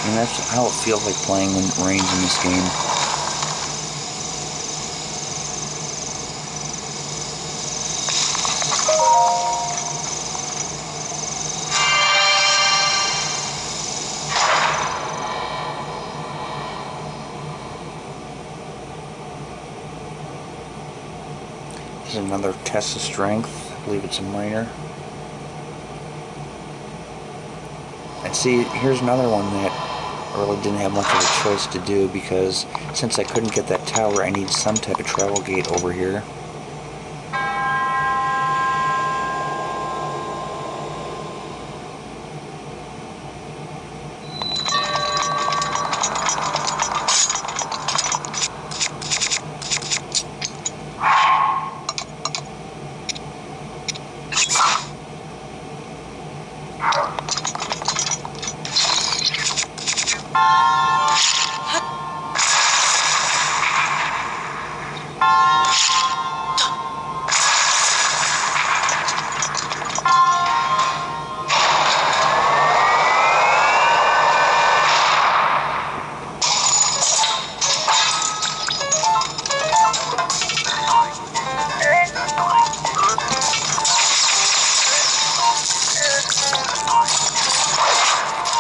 And that's how it feels like playing when it rains in this game. This is another test of strength. I believe it's a minor. And see, here's another one that I really didn't have much of a choice to do, because since I couldn't get that tower, I need some type of travel gate over here.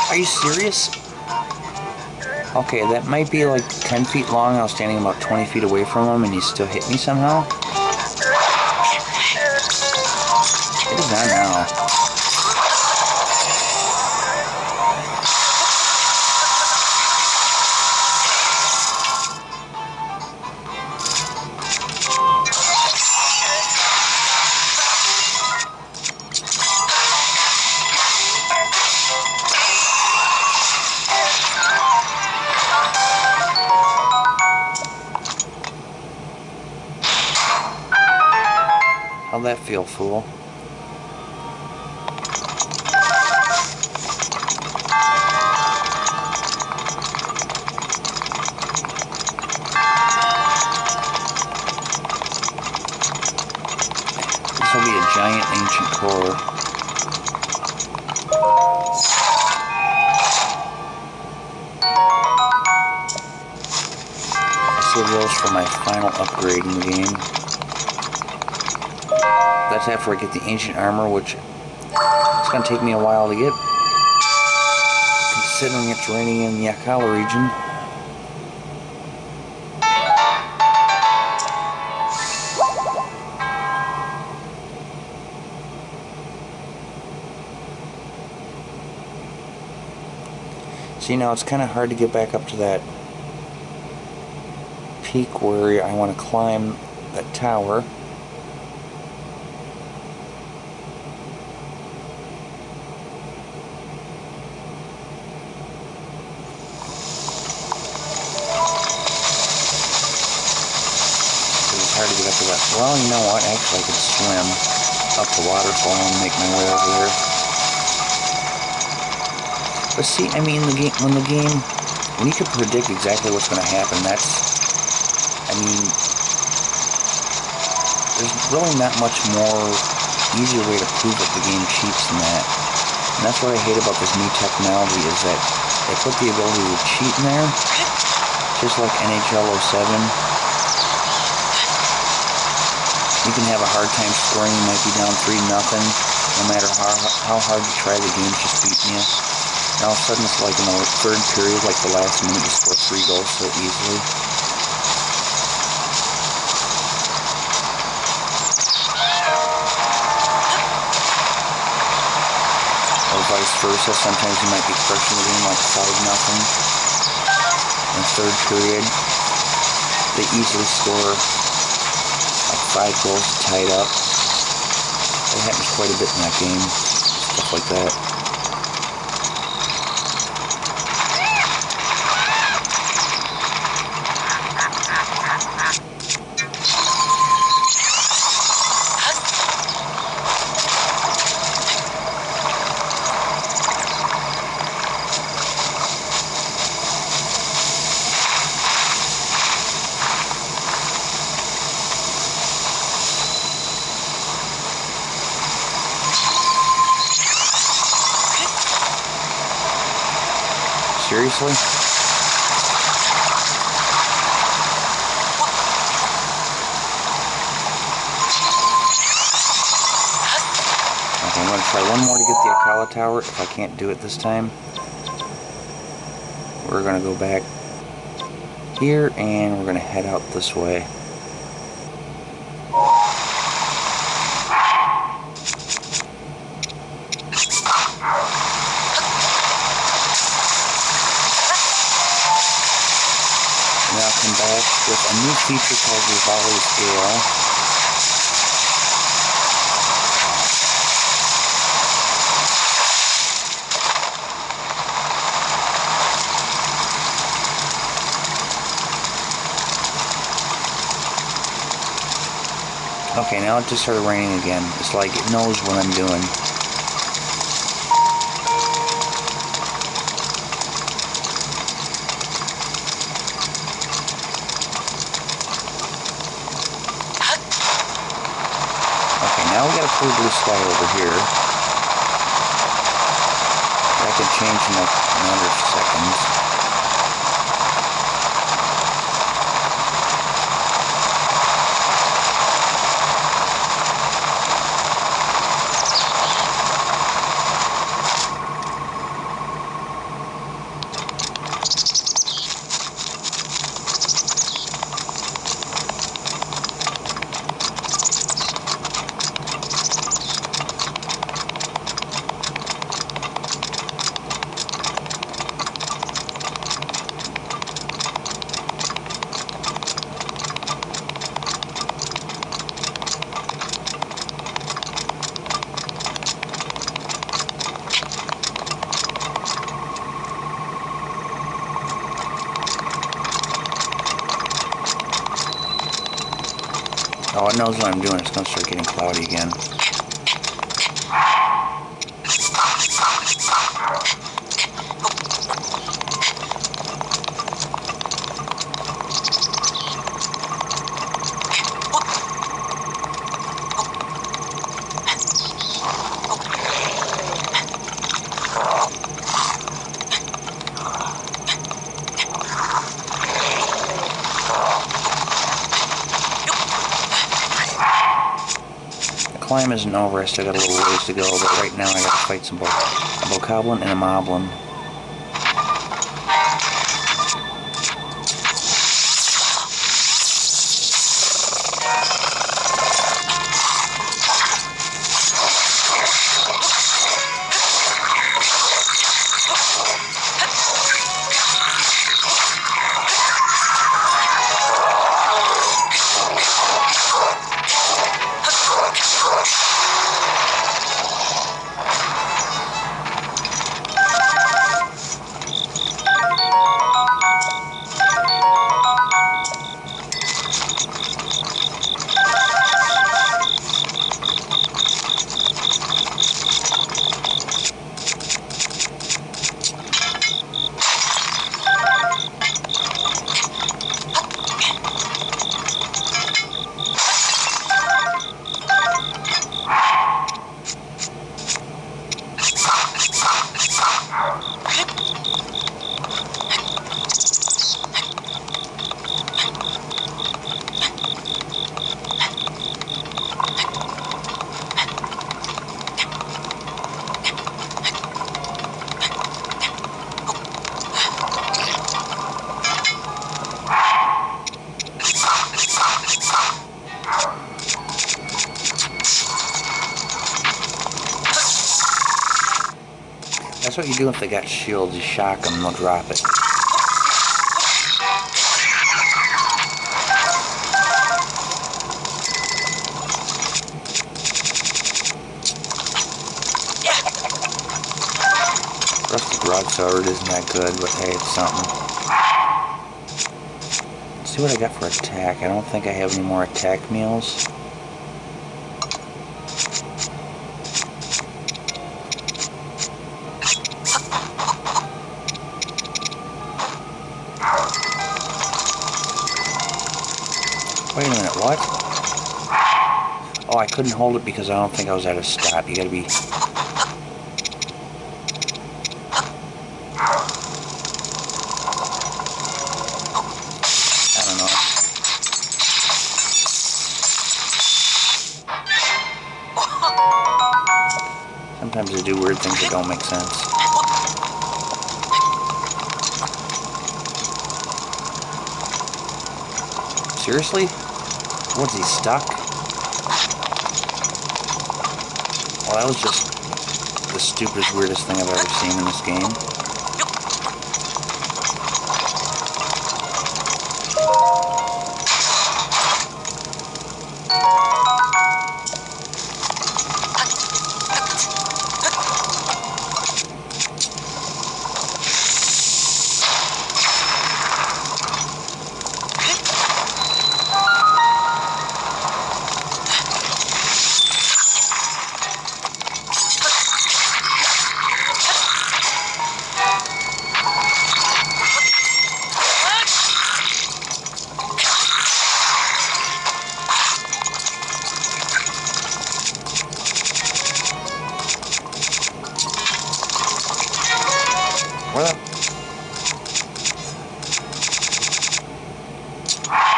Are you serious? Okay, that might be like 10 feet long. I was standing about 20 feet away from him and he still hit me somehow. It is not now. How'd that feel, fool? This will be a giant ancient core. I'll save those for my final upgrade in the game. That's after I get the ancient armor, which it's going to take me a while to get, considering it's raining in the Akala region. See, now it's kind of hard to get back up to that peak where I want to climb that tower. Hard to get up to that. Well, you know what? Actually, I could swim up the waterfall and make my way over here. But see, I mean, when you can predict exactly what's going to happen, I mean, there's really not much more easier way to prove that the game cheats than that. And that's what I hate about this new technology, is that They put the ability to cheat in there, just like NHL 07. You can have a hard time scoring, you might be down 3-0, no matter how hard you try, the game's just beating you. And all of a sudden it's like in the third period, like the last minute, you score 3 goals so easily. Or vice versa, sometimes you might be crushing the game like 5-0. In the third period, they easily score like 5 goals tied up. That happens quite a bit in that game, stuff like that. Seriously? Okay, I'm going to try one more to get the Akala Tower. If I can't do it this time, we're going to go back here and we're going to head out this way. Now come back with a new feature called Rivali's Gale. Okay, now it just started raining again. It's like it knows what I'm doing. Now we got a clear blue sky over here. That can change in like a matter of seconds. Oh, it knows what I'm doing. It's going to start getting cloudy again. Climb isn't over, I still got a little ways to go, but right now I gotta fight some a bokoblin and a moblin. That's what you do if they got shields. You shock them, they'll drop it. Rusty broadsword isn't that good, but hey, it's something. Let's see what I got for attack. I don't think I have any more attack meals. Wait a minute, what? Oh, I couldn't hold it because I don't think I was at a stop. You gotta be... I don't know. Sometimes they do weird things that don't make sense. Seriously? What's he stuck? Well, that was just the stupidest, weirdest thing I've ever seen in this game. Where the...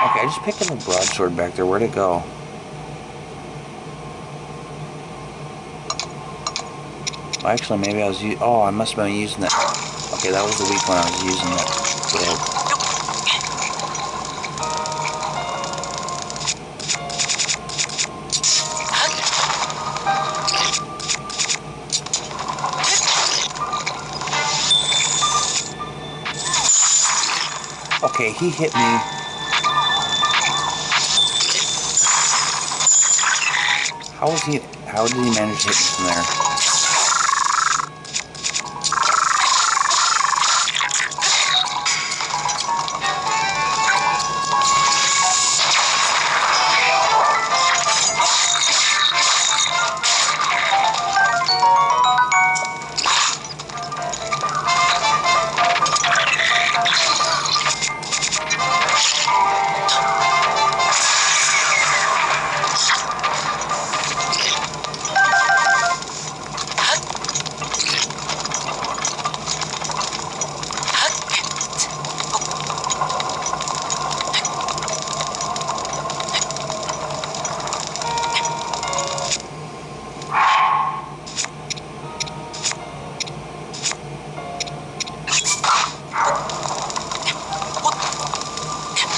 Okay, I just picked up a broadsword back there. Where'd it go? Well, actually, maybe I was oh, I must have been using that. Okay, that was the weak one. I was using that. Okay, he hit me. How did he manage to hit me from there?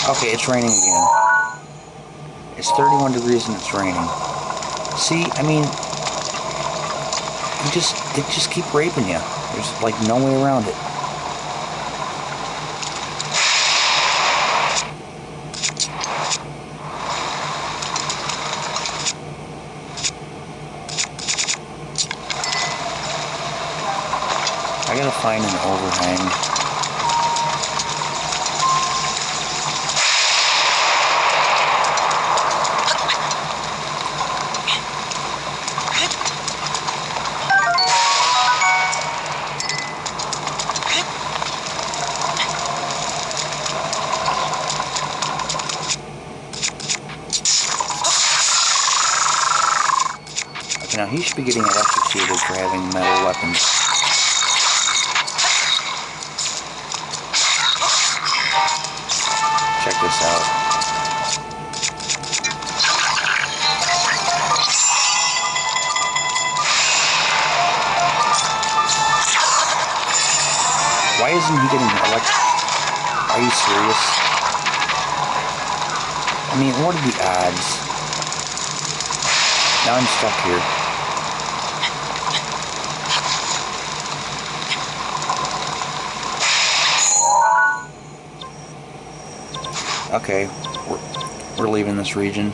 Okay, it's raining again. It's 31 degrees and it's raining. See, I mean, they just keep raping you. There's like no way around it. I gotta find an overhang. Now he should be getting electrocuted for having metal weapons. Check this out. Why isn't he getting electrocuted? Are you serious? I mean, what are the odds? Now I'm stuck here. Okay, we're leaving this region.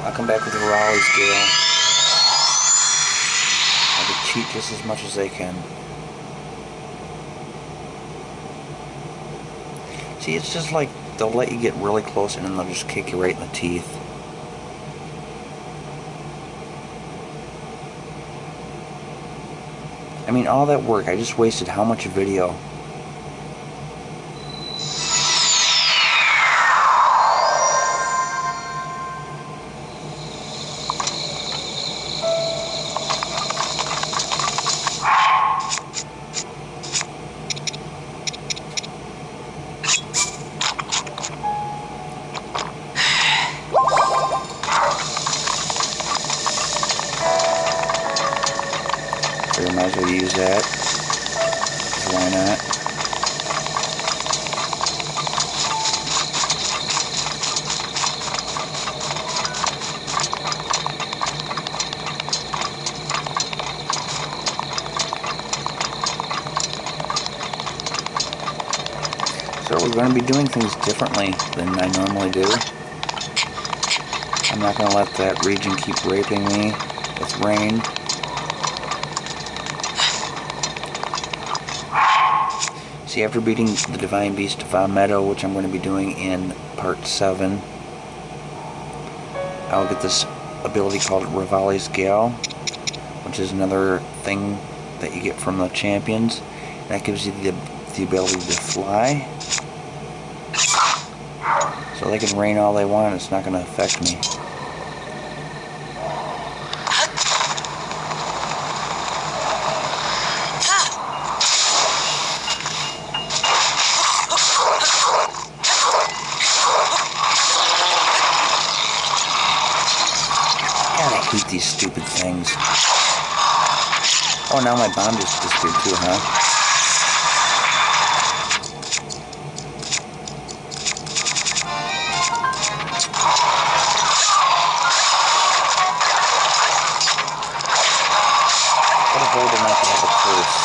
I'll come back with the Raleigh's Gale. I can cheat just as much as they can. See, it's just like they'll let you get really close and then they'll just kick you right in the teeth. I mean, all that work, I just wasted how much video? So I might as well use that. Why not? So we're going to be doing things differently than I normally do. I'm not going to let that region keep raping me with rain. See, after beating the Divine Beast Von Meadow, which I'm going to be doing in Part 7, I'll get this ability called Raleigh's Gale, which is another thing that you get from the champions. That gives you the ability to fly. So they can rain all they want, it's not going to affect me. God, I hate these stupid things. Oh, now my bomb just disappeared too, huh? What a horrible night to have a curse.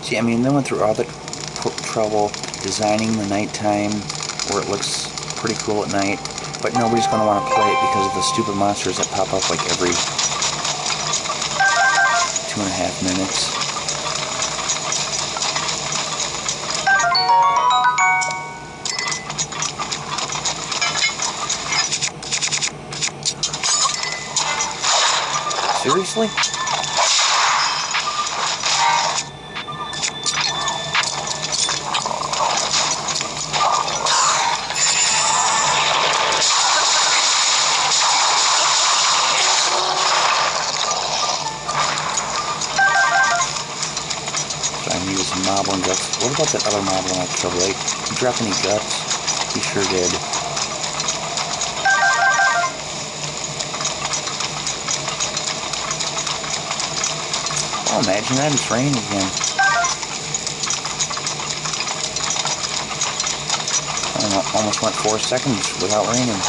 See, I mean, they went through all the trouble designing the nighttime where it looks pretty cool at night, but nobody's going to want to play it because of the stupid monsters that pop up like every 2.5 minutes. Seriously? Trying to use some moblin guts. What about that other moblin I killed, right? Did he drop any guts? He sure did. Oh, imagine that, it's raining again. Almost went 4 seconds without raining.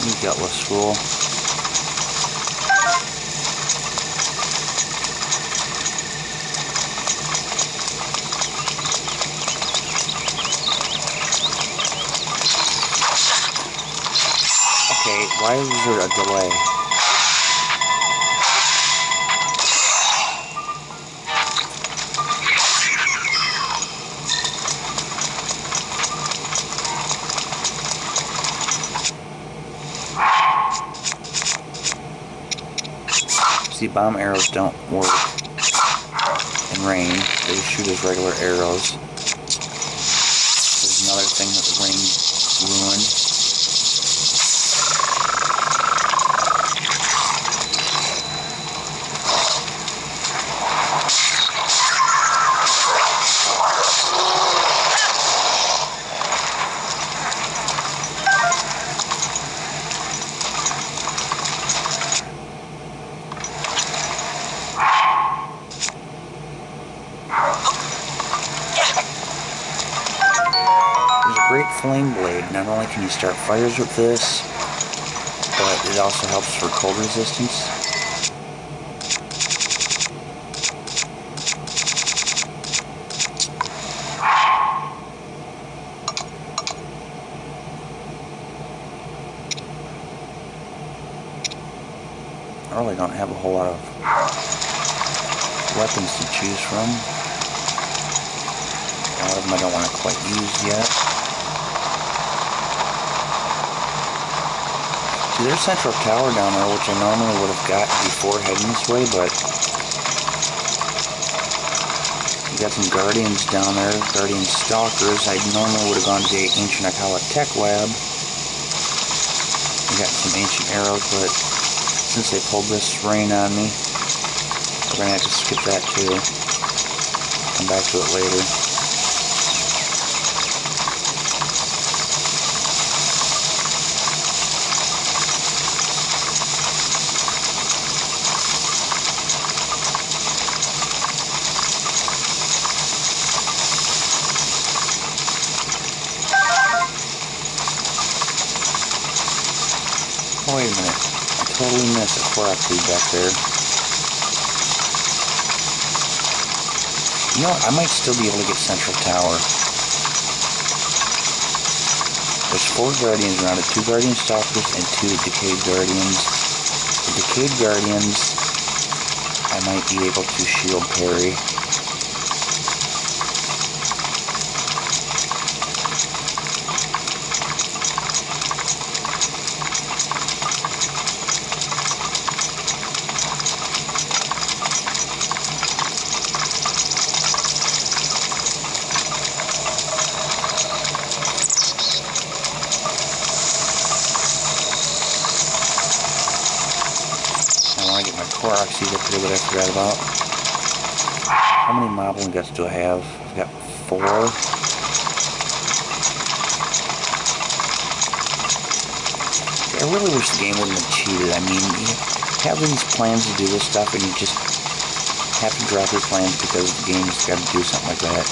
You gutless fool. Okay, why is there a delay? See, bomb arrows don't work in rain. They shoot as regular arrows. There's another thing that the rain ruined. Great flame blade. Not only can you start fires with this, but it also helps for cold resistance. I really don't have a whole lot of weapons to choose from. A lot of them I don't want to quite use yet. See, there's Central Tower down there, which I normally would have gotten before heading this way, but you got some Guardians down there, Guardian Stalkers. I normally would have gone to the Ancient Akala Tech Lab. You got some ancient arrows, but since they pulled this rain on me, we're going to have to skip that too. Come back to it later. Oh, wait a minute. I totally missed a Korok seed back there. You know what? I might still be able to get Central Tower. There's 4 Guardians around it. 2 Guardian Stalkers and 2 Decayed Guardians. The Decayed Guardians, I might be able to shield parry. Korok seed up here that I forgot about. How many moblin guts do I have? I've got 4. I really wish the game wouldn't have cheated. I mean, you have these plans to do this stuff and you just have to drop your plans because the game's got to do something like that.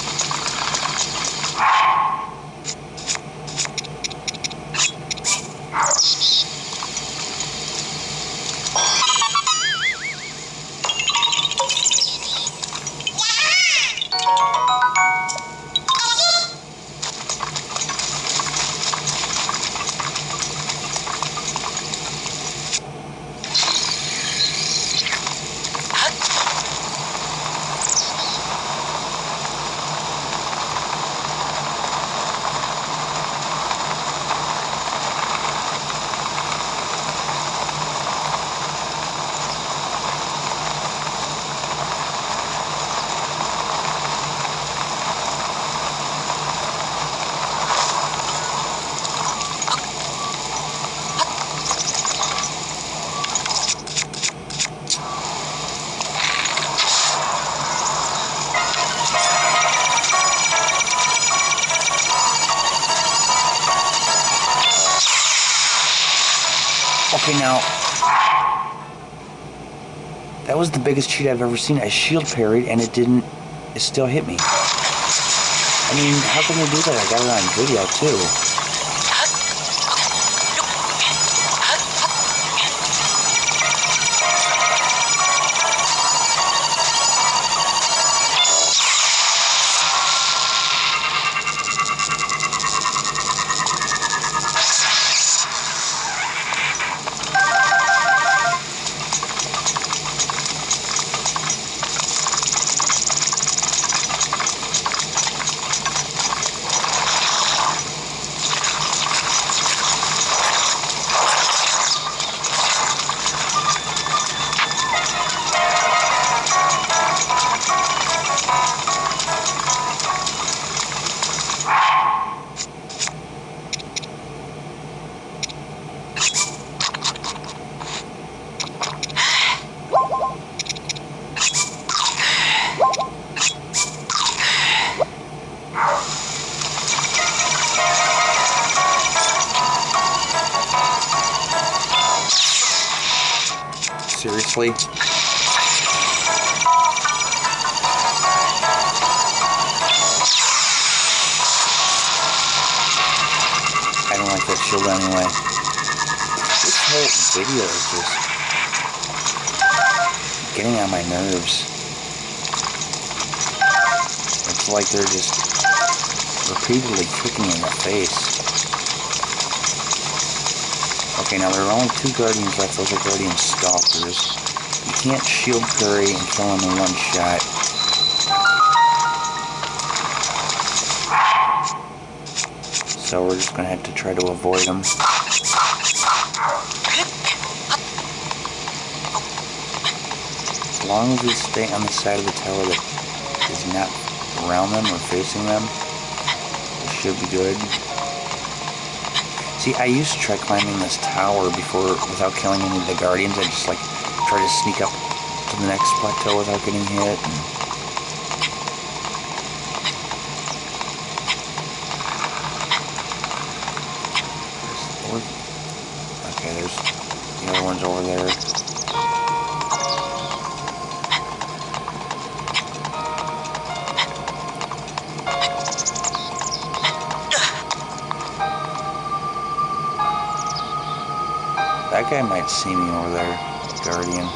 Okay, now, that was the biggest cheat I've ever seen. I shield parried and it still hit me. I mean, how can they do that? I got it on video too. Seriously? I don't like that shield anyway. This whole video is just getting on my nerves. It's like they're just repeatedly kicking in the face. Okay, now there are only 2 Guardians left. Those are Guardian Stalkers. You can't shield parry and kill them in one shot. So we're just going to have to try to avoid them. As long as we stay on the side of the tower that is not around them or facing them, it should be good. See, I used to try climbing this tower before without killing any of the Guardians. I just like try to sneak up to the next plateau without getting hit. Okay, there's the other ones over there. That guy might see me over there, Guardian.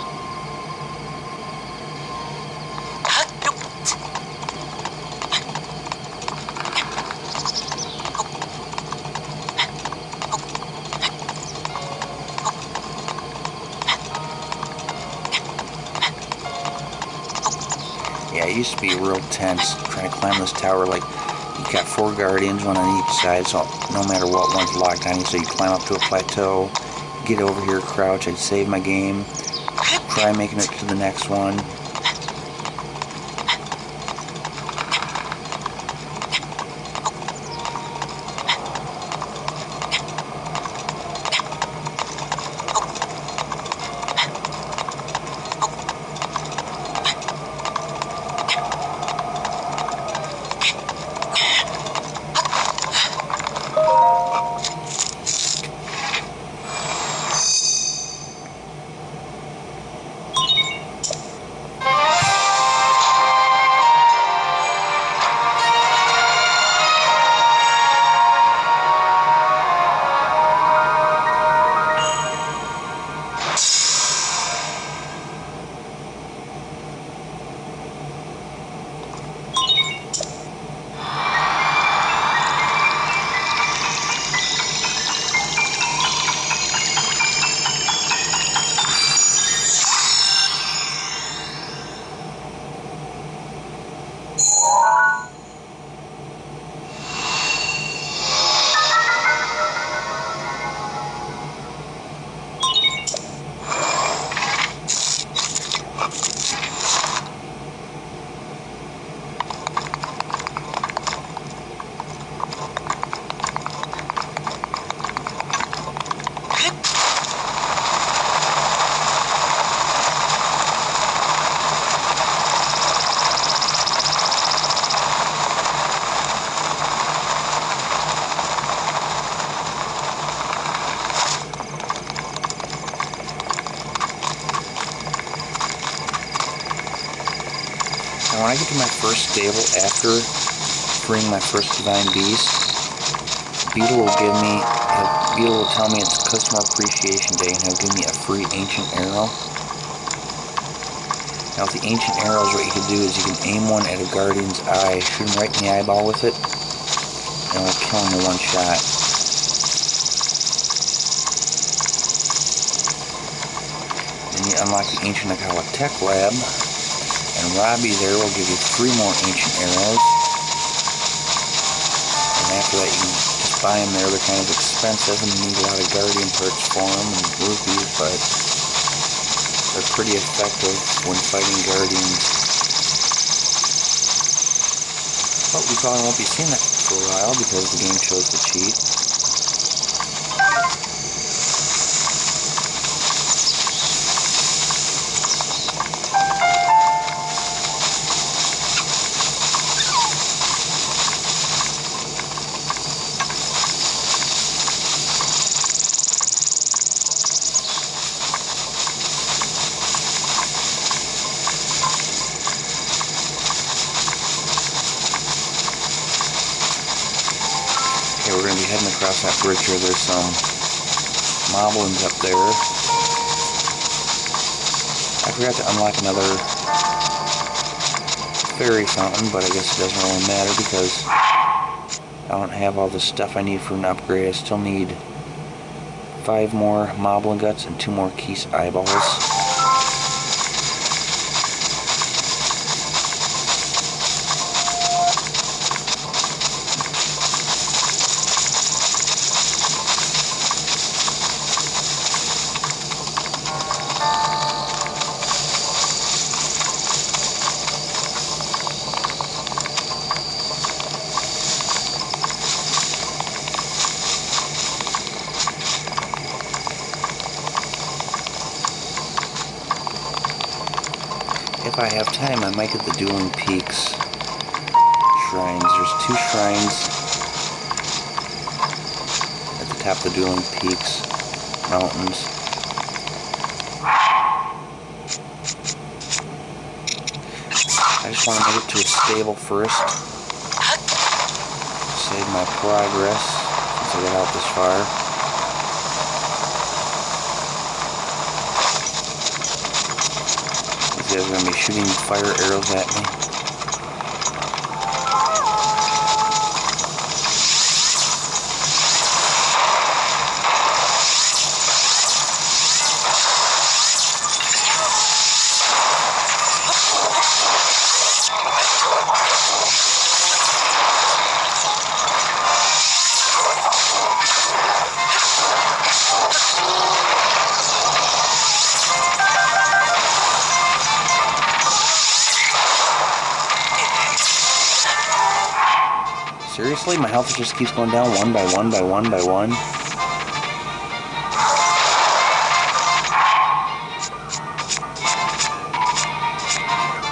Yeah, it used to be real tense trying to climb this tower. Like, you got 4 Guardians, one on each side, so no matter what, one's locked on you. So you climb up to a plateau, get over here, crouch, I'd save my game, try making it to the next one. Now when I get to my first stable after freeing my first divine beast, Beetle will tell me it's customer appreciation day and he'll give me a free ancient arrow. Now with the ancient arrows, what you can do is you can aim one at a guardian's eye, shoot him right in the eyeball with it, and it'll kill him in one shot. Then you unlock the ancient Akala Tech Lab, and Robbie there will give you 3 more ancient arrows. And after that you can just buy them there. They're kind of expensive and you need a lot of guardian perks for them and rupees, but they're pretty effective when fighting guardians. But we probably won't be seeing that for a while because the game chose to cheat. we're going to be heading across that bridge here. There's some moblins up there. I forgot to unlock another fairy fountain, but I guess it doesn't really matter because I don't have all the stuff I need for an upgrade. I still need 5 more moblin guts and 2 more Keese eyeballs. If I have time, I might get the Dueling Peaks shrines. There's 2 shrines at the top of the Dueling Peaks mountains. I just want to make it to a stable first. Save my progress since I got out this far. These guys are going to be shooting fire arrows at me. Seriously? My health just keeps going down one by one by one by one?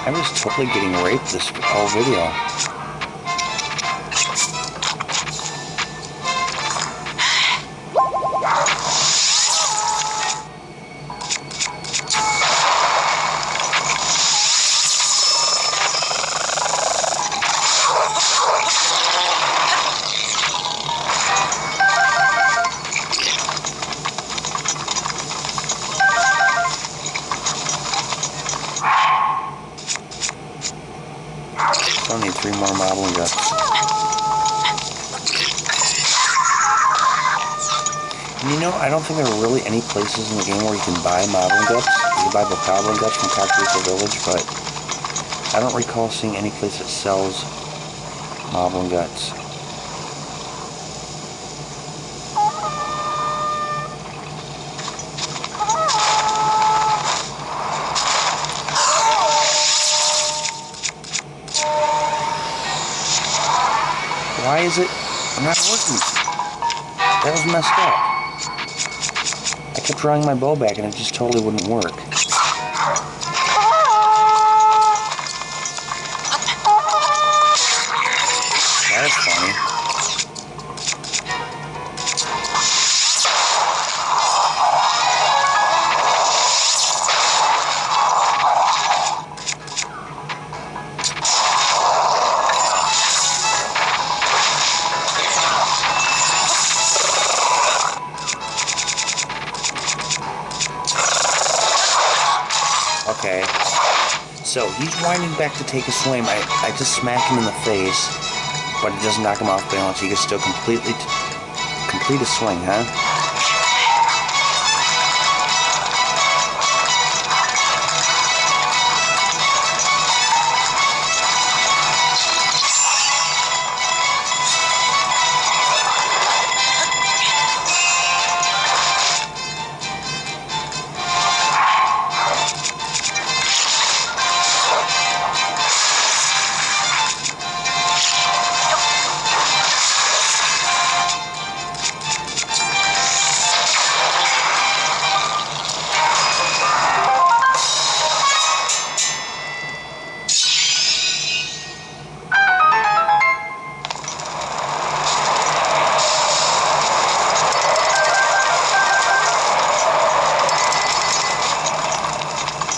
I was totally getting raped this whole video. I need 3 more moblin guts. And you know, I don't think there are really any places in the game where you can buy moblin guts. You can buy the moblin guts from Kakariko Village, but I don't recall seeing any place that sells moblin guts. Why is it not working? That was messed up. I kept drawing my bow back and it just totally wouldn't work. That is funny. Okay, so he's winding back to take a swing. I just smack him in the face, but it doesn't knock him off balance. He can still complete a swing, huh?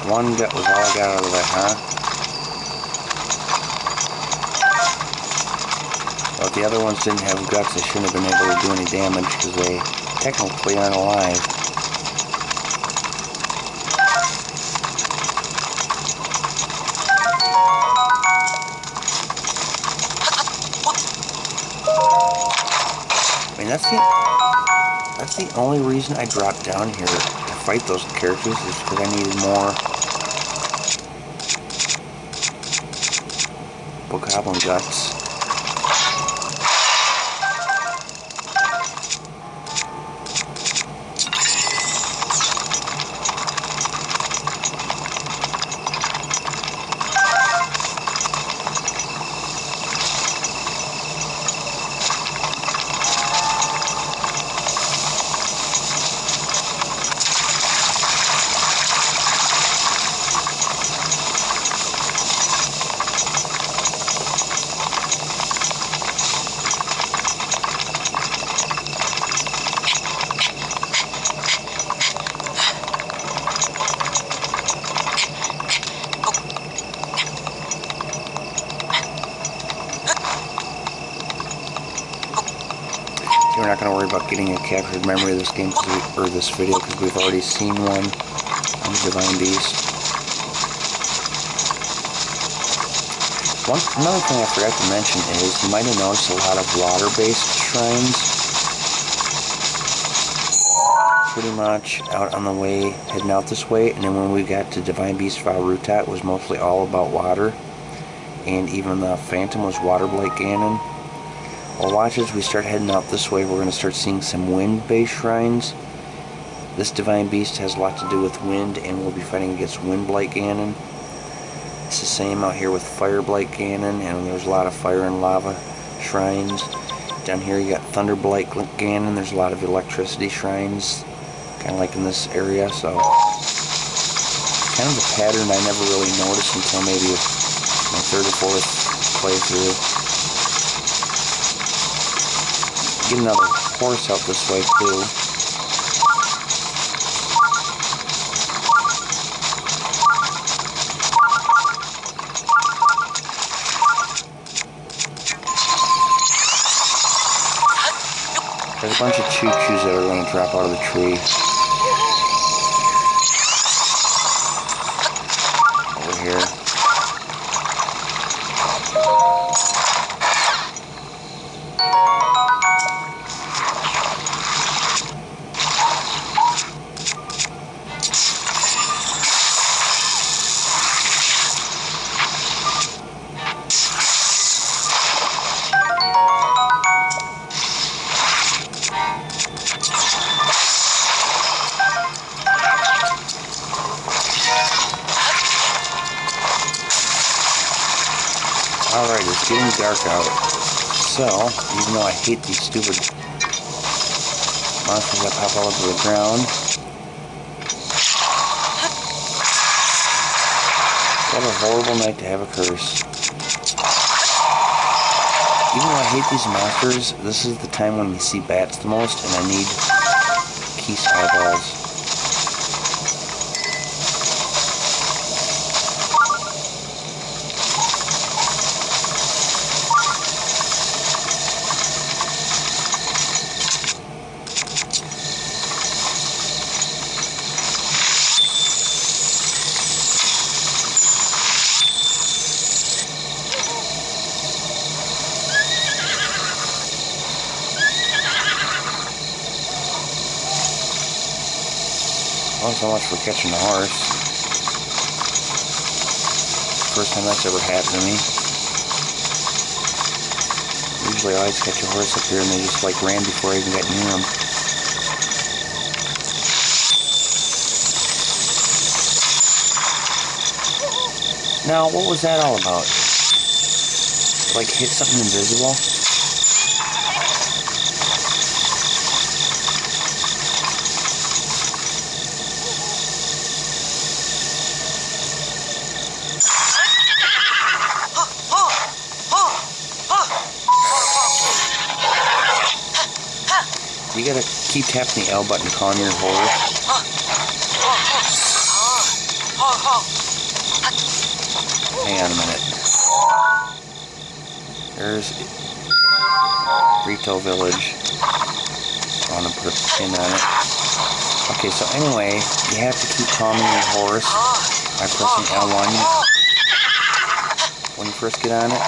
One gut was all I got out of that, huh? Well, if the other ones didn't have guts, they shouldn't have been able to do any damage because they technically aren't alive. I mean, that's the only reason I dropped down here to fight those characters, is because I needed more bokoblin guts. We're not going to worry about getting a captured memory of this game, or this video, because we've already seen one on the Divine Beast. Another thing I forgot to mention is, you might have noticed a lot of water-based shrines. Pretty much out on the way, heading out this way, and then when we got to Divine Beast Valrutat, it was mostly all about water. And even the Phantom was water-blight Ganon. Well, watch as we start heading out this way, we're going to start seeing some wind-based shrines. This Divine Beast has a lot to do with wind, and we'll be fighting against Wind-Blight Ganon. It's the same out here with Fire-Blight Ganon, and there's a lot of fire and lava shrines. Down here you got Thunder-Blight Ganon, there's a lot of electricity shrines, kind of like in this area, so kind of a pattern I never really noticed until maybe my third or fourth playthrough. Get another horse out this way too. There's a bunch of choo-choos that are going to drop out of the tree. Over here. Alright, it's getting dark out. So, even though I hate these stupid monsters that pop out of the ground, what a horrible night to have a curse. Even though I hate these monsters, this is the time when you see bats the most, and I need Keese eyeballs. Well, so much for catching a horse. First time that's ever happened to me. Usually I always catch a horse up here and they just like ran before I even got near them. Now, what was that all about? Like hit something invisible? You gotta keep tapping the L button to call on your horse. Hang on a minute. Retail Village. I want to put a pin on it. Okay, so anyway, you have to keep calming your horse by pressing L1 when you first get on it.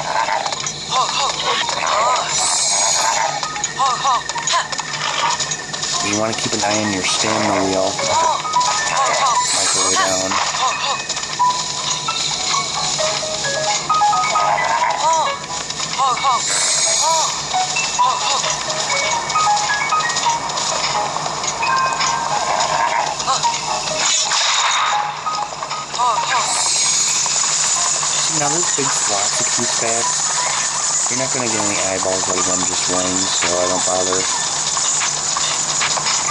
You want to keep an eye on your stamina wheel. Might go way down. Now this big slots that keep back, you're not going to get any eyeballs out of them, just wings, so I don't bother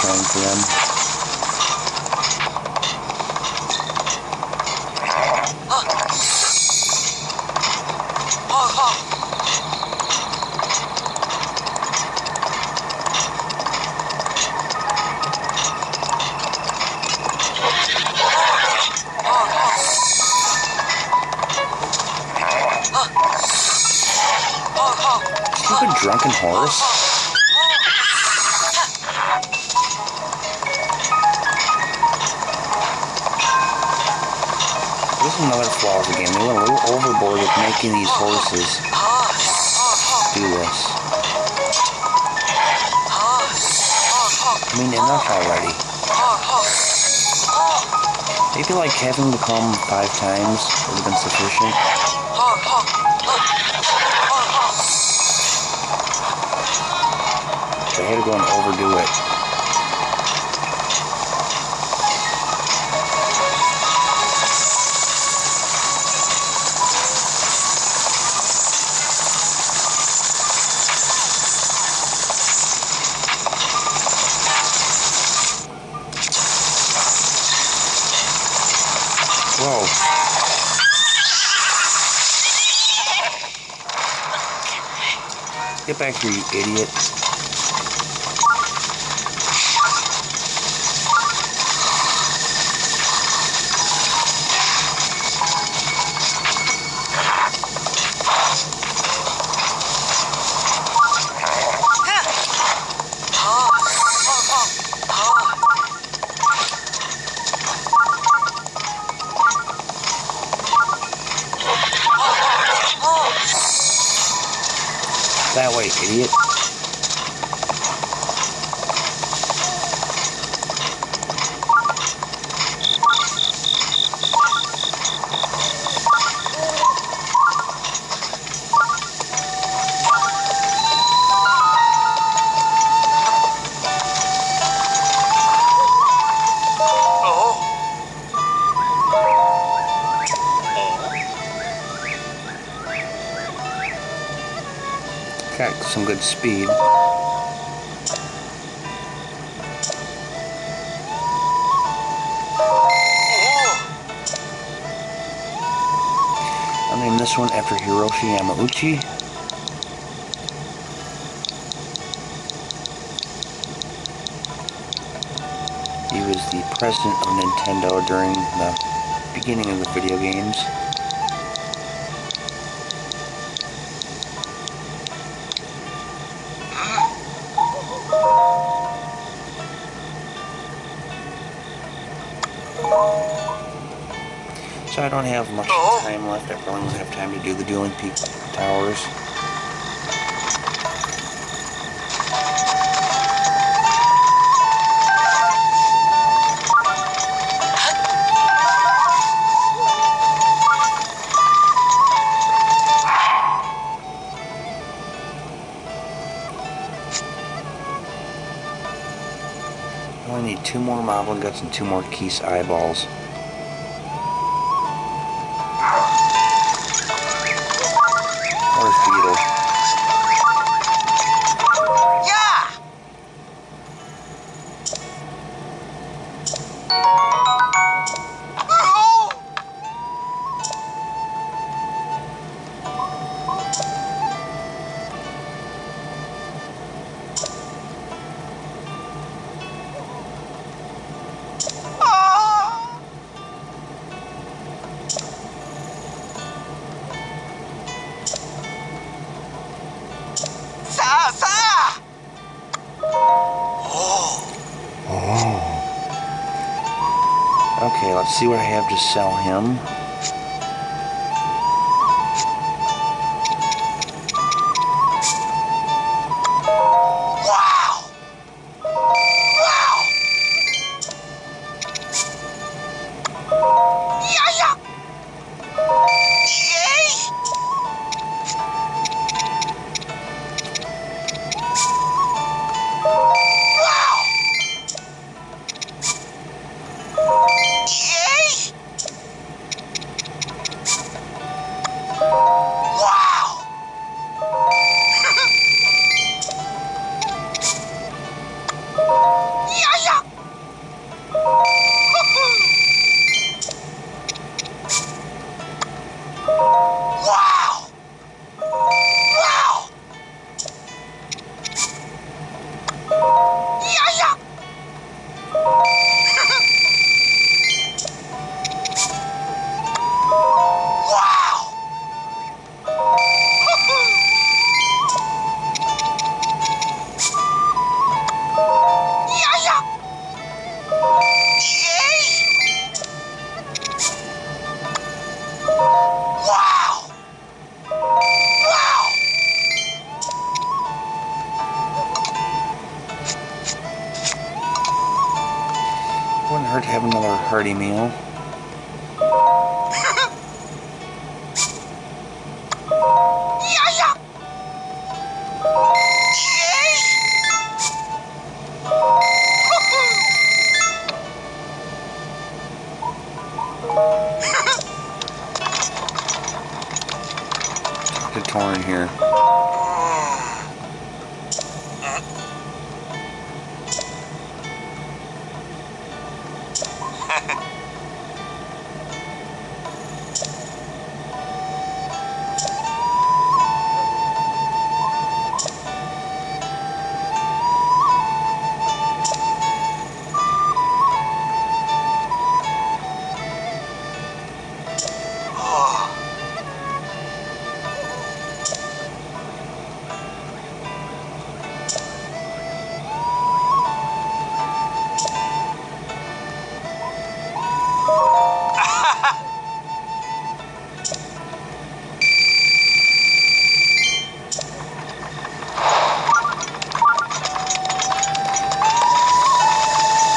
trying for them. Stupid drunken horse. This is another flaw of the game. They went a little overboard with making these horses do this. I mean, enough already. Maybe like having to come 5 times would have been sufficient. I had to go and overdo it. Whoa. Get back here, you idiot. That way, idiot. Got some good speed. I'll name this one after Hiroshi Yamauchi. He was the president of Nintendo during the beginning of the video games. So I don't have much time left. I probably won't have time to do the Dueling Peak Towers. I only need 2 more Moblin Guts and 2 more Keese Eyeballs. Where's Beetle? Yeah! Sa! See what I have to sell him. Wow! Wow! Yeah, yeah! Yay! Wow! Yay! Wow! Yeah, yeah! Wow! Wow! Yeah, yeah! Wow! Yeah, yeah! Yay! Wow! Wow! Wouldn't hurt to have another hearty meal. Yeah, yeah! Yay! Talk to Torn here.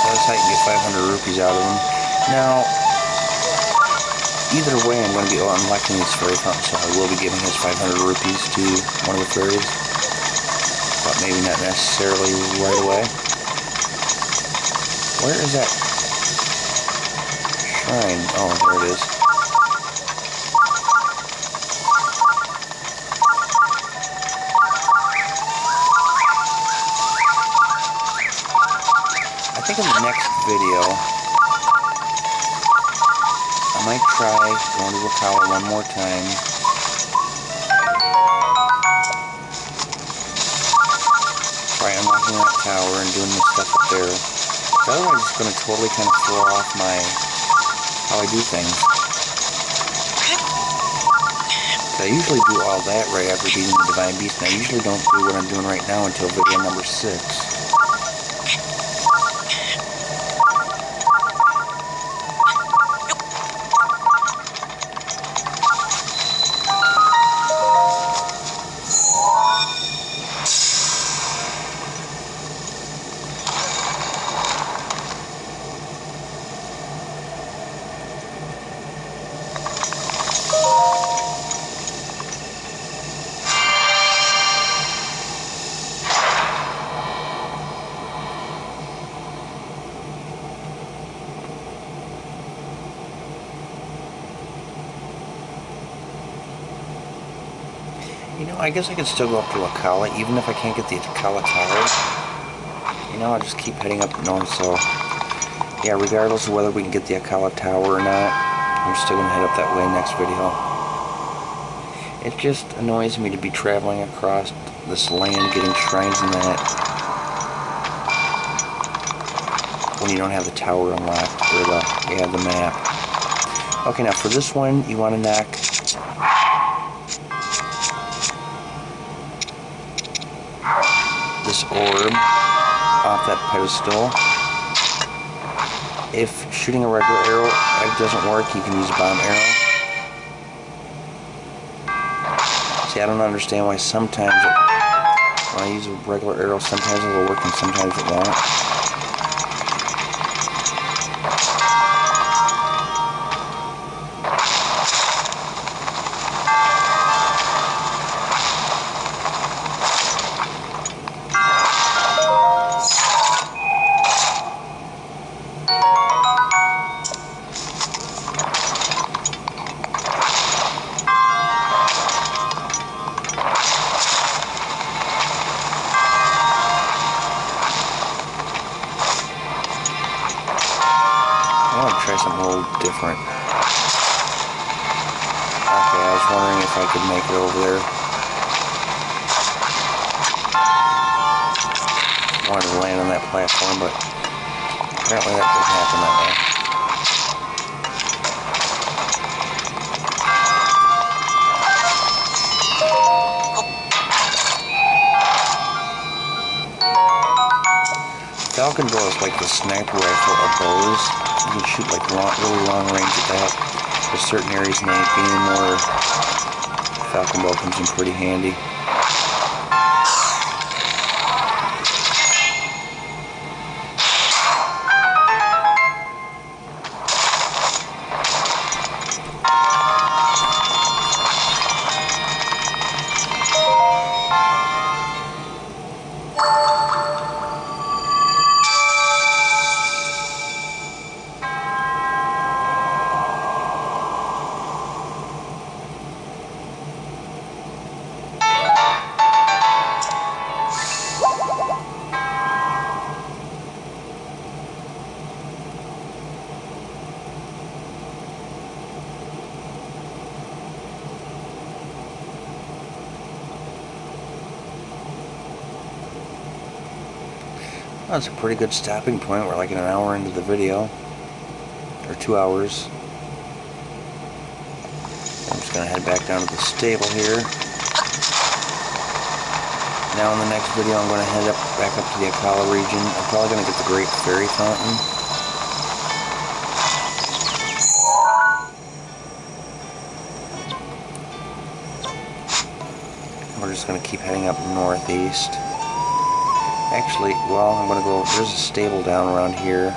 That's how you can get 500 rupees out of him. Now, either way, I'm going to be unlocking these fairy fountains, so I will be giving his 500 rupees to one of the fairies. But maybe not necessarily right away. Where is that shrine? Oh, there it is. I think in the next video, I might try going to the tower one more time. Try unlocking that tower and doing this stuff up there. Otherwise, it's going to totally kind of throw off how I do things. I usually do all that right after beating the Divine Beast, and I usually don't do what I'm doing right now until video number 6. You know, I guess I could still go up to Akala, even if I can't get the Akala Tower. You know, I'll just keep heading up north, so... Yeah, regardless of whether we can get the Akala Tower or not, I'm still going to head up that way next video. It just annoys me to be traveling across this land, getting shrines and that, when you don't have the tower unlocked, or the map. Okay, now for this one, you want to knock this orb off that pedestal. if shooting a regular arrow doesn't work, you can use a bomb arrow. See, I don't understand why sometimes when I use a regular arrow, sometimes it'll work and sometimes it won't. I want to try something a little different. Okay, I was wondering if I could make it over there. I wanted to land on that platform, but apparently that didn't happen that way. Falcon bow is like the sniper rifle of bows. You can shoot like really long range at that. There's certain areas in the game where Falcon bow comes in pretty handy. That's a pretty good stopping point. We're like an hour into the video, or 2 hours. I'm just gonna head back down to the stable here. Now in the next video I'm gonna head back up to the Akala region. I'm probably gonna get the Great Fairy Fountain. We're just gonna keep heading up northeast. Actually, well, I'm gonna go, there's a stable down around here.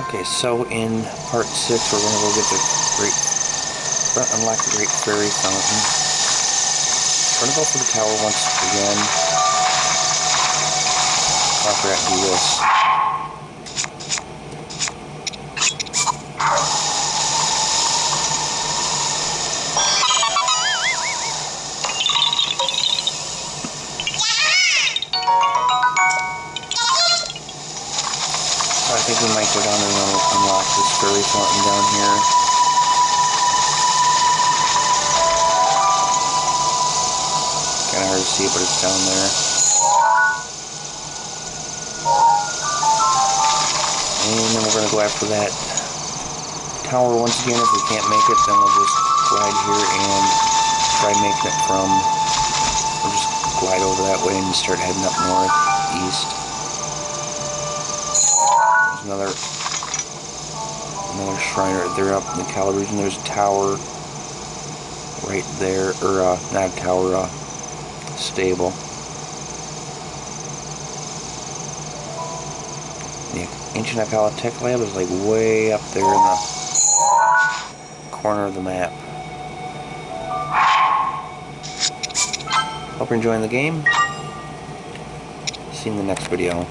Okay, so in part 6 we're gonna go get unlock the Great Fairy Fountain. We're gonna go for the tower once again. I forgot to do this. I think we might go down and unlock this fairy fountain down here. Kinda hard to see, but it's down there. And then we're gonna go after that tower once again. If we can't make it, then we'll just glide here and try making it from, we'll just glide over that way and start heading up north, east. Another shrine right there up in the Akala region. There's a tower right there, or not a tower, stable. The ancient Akala Tech Lab is like way up there in the corner of the map. Hope you're enjoying the game. See you in the next video.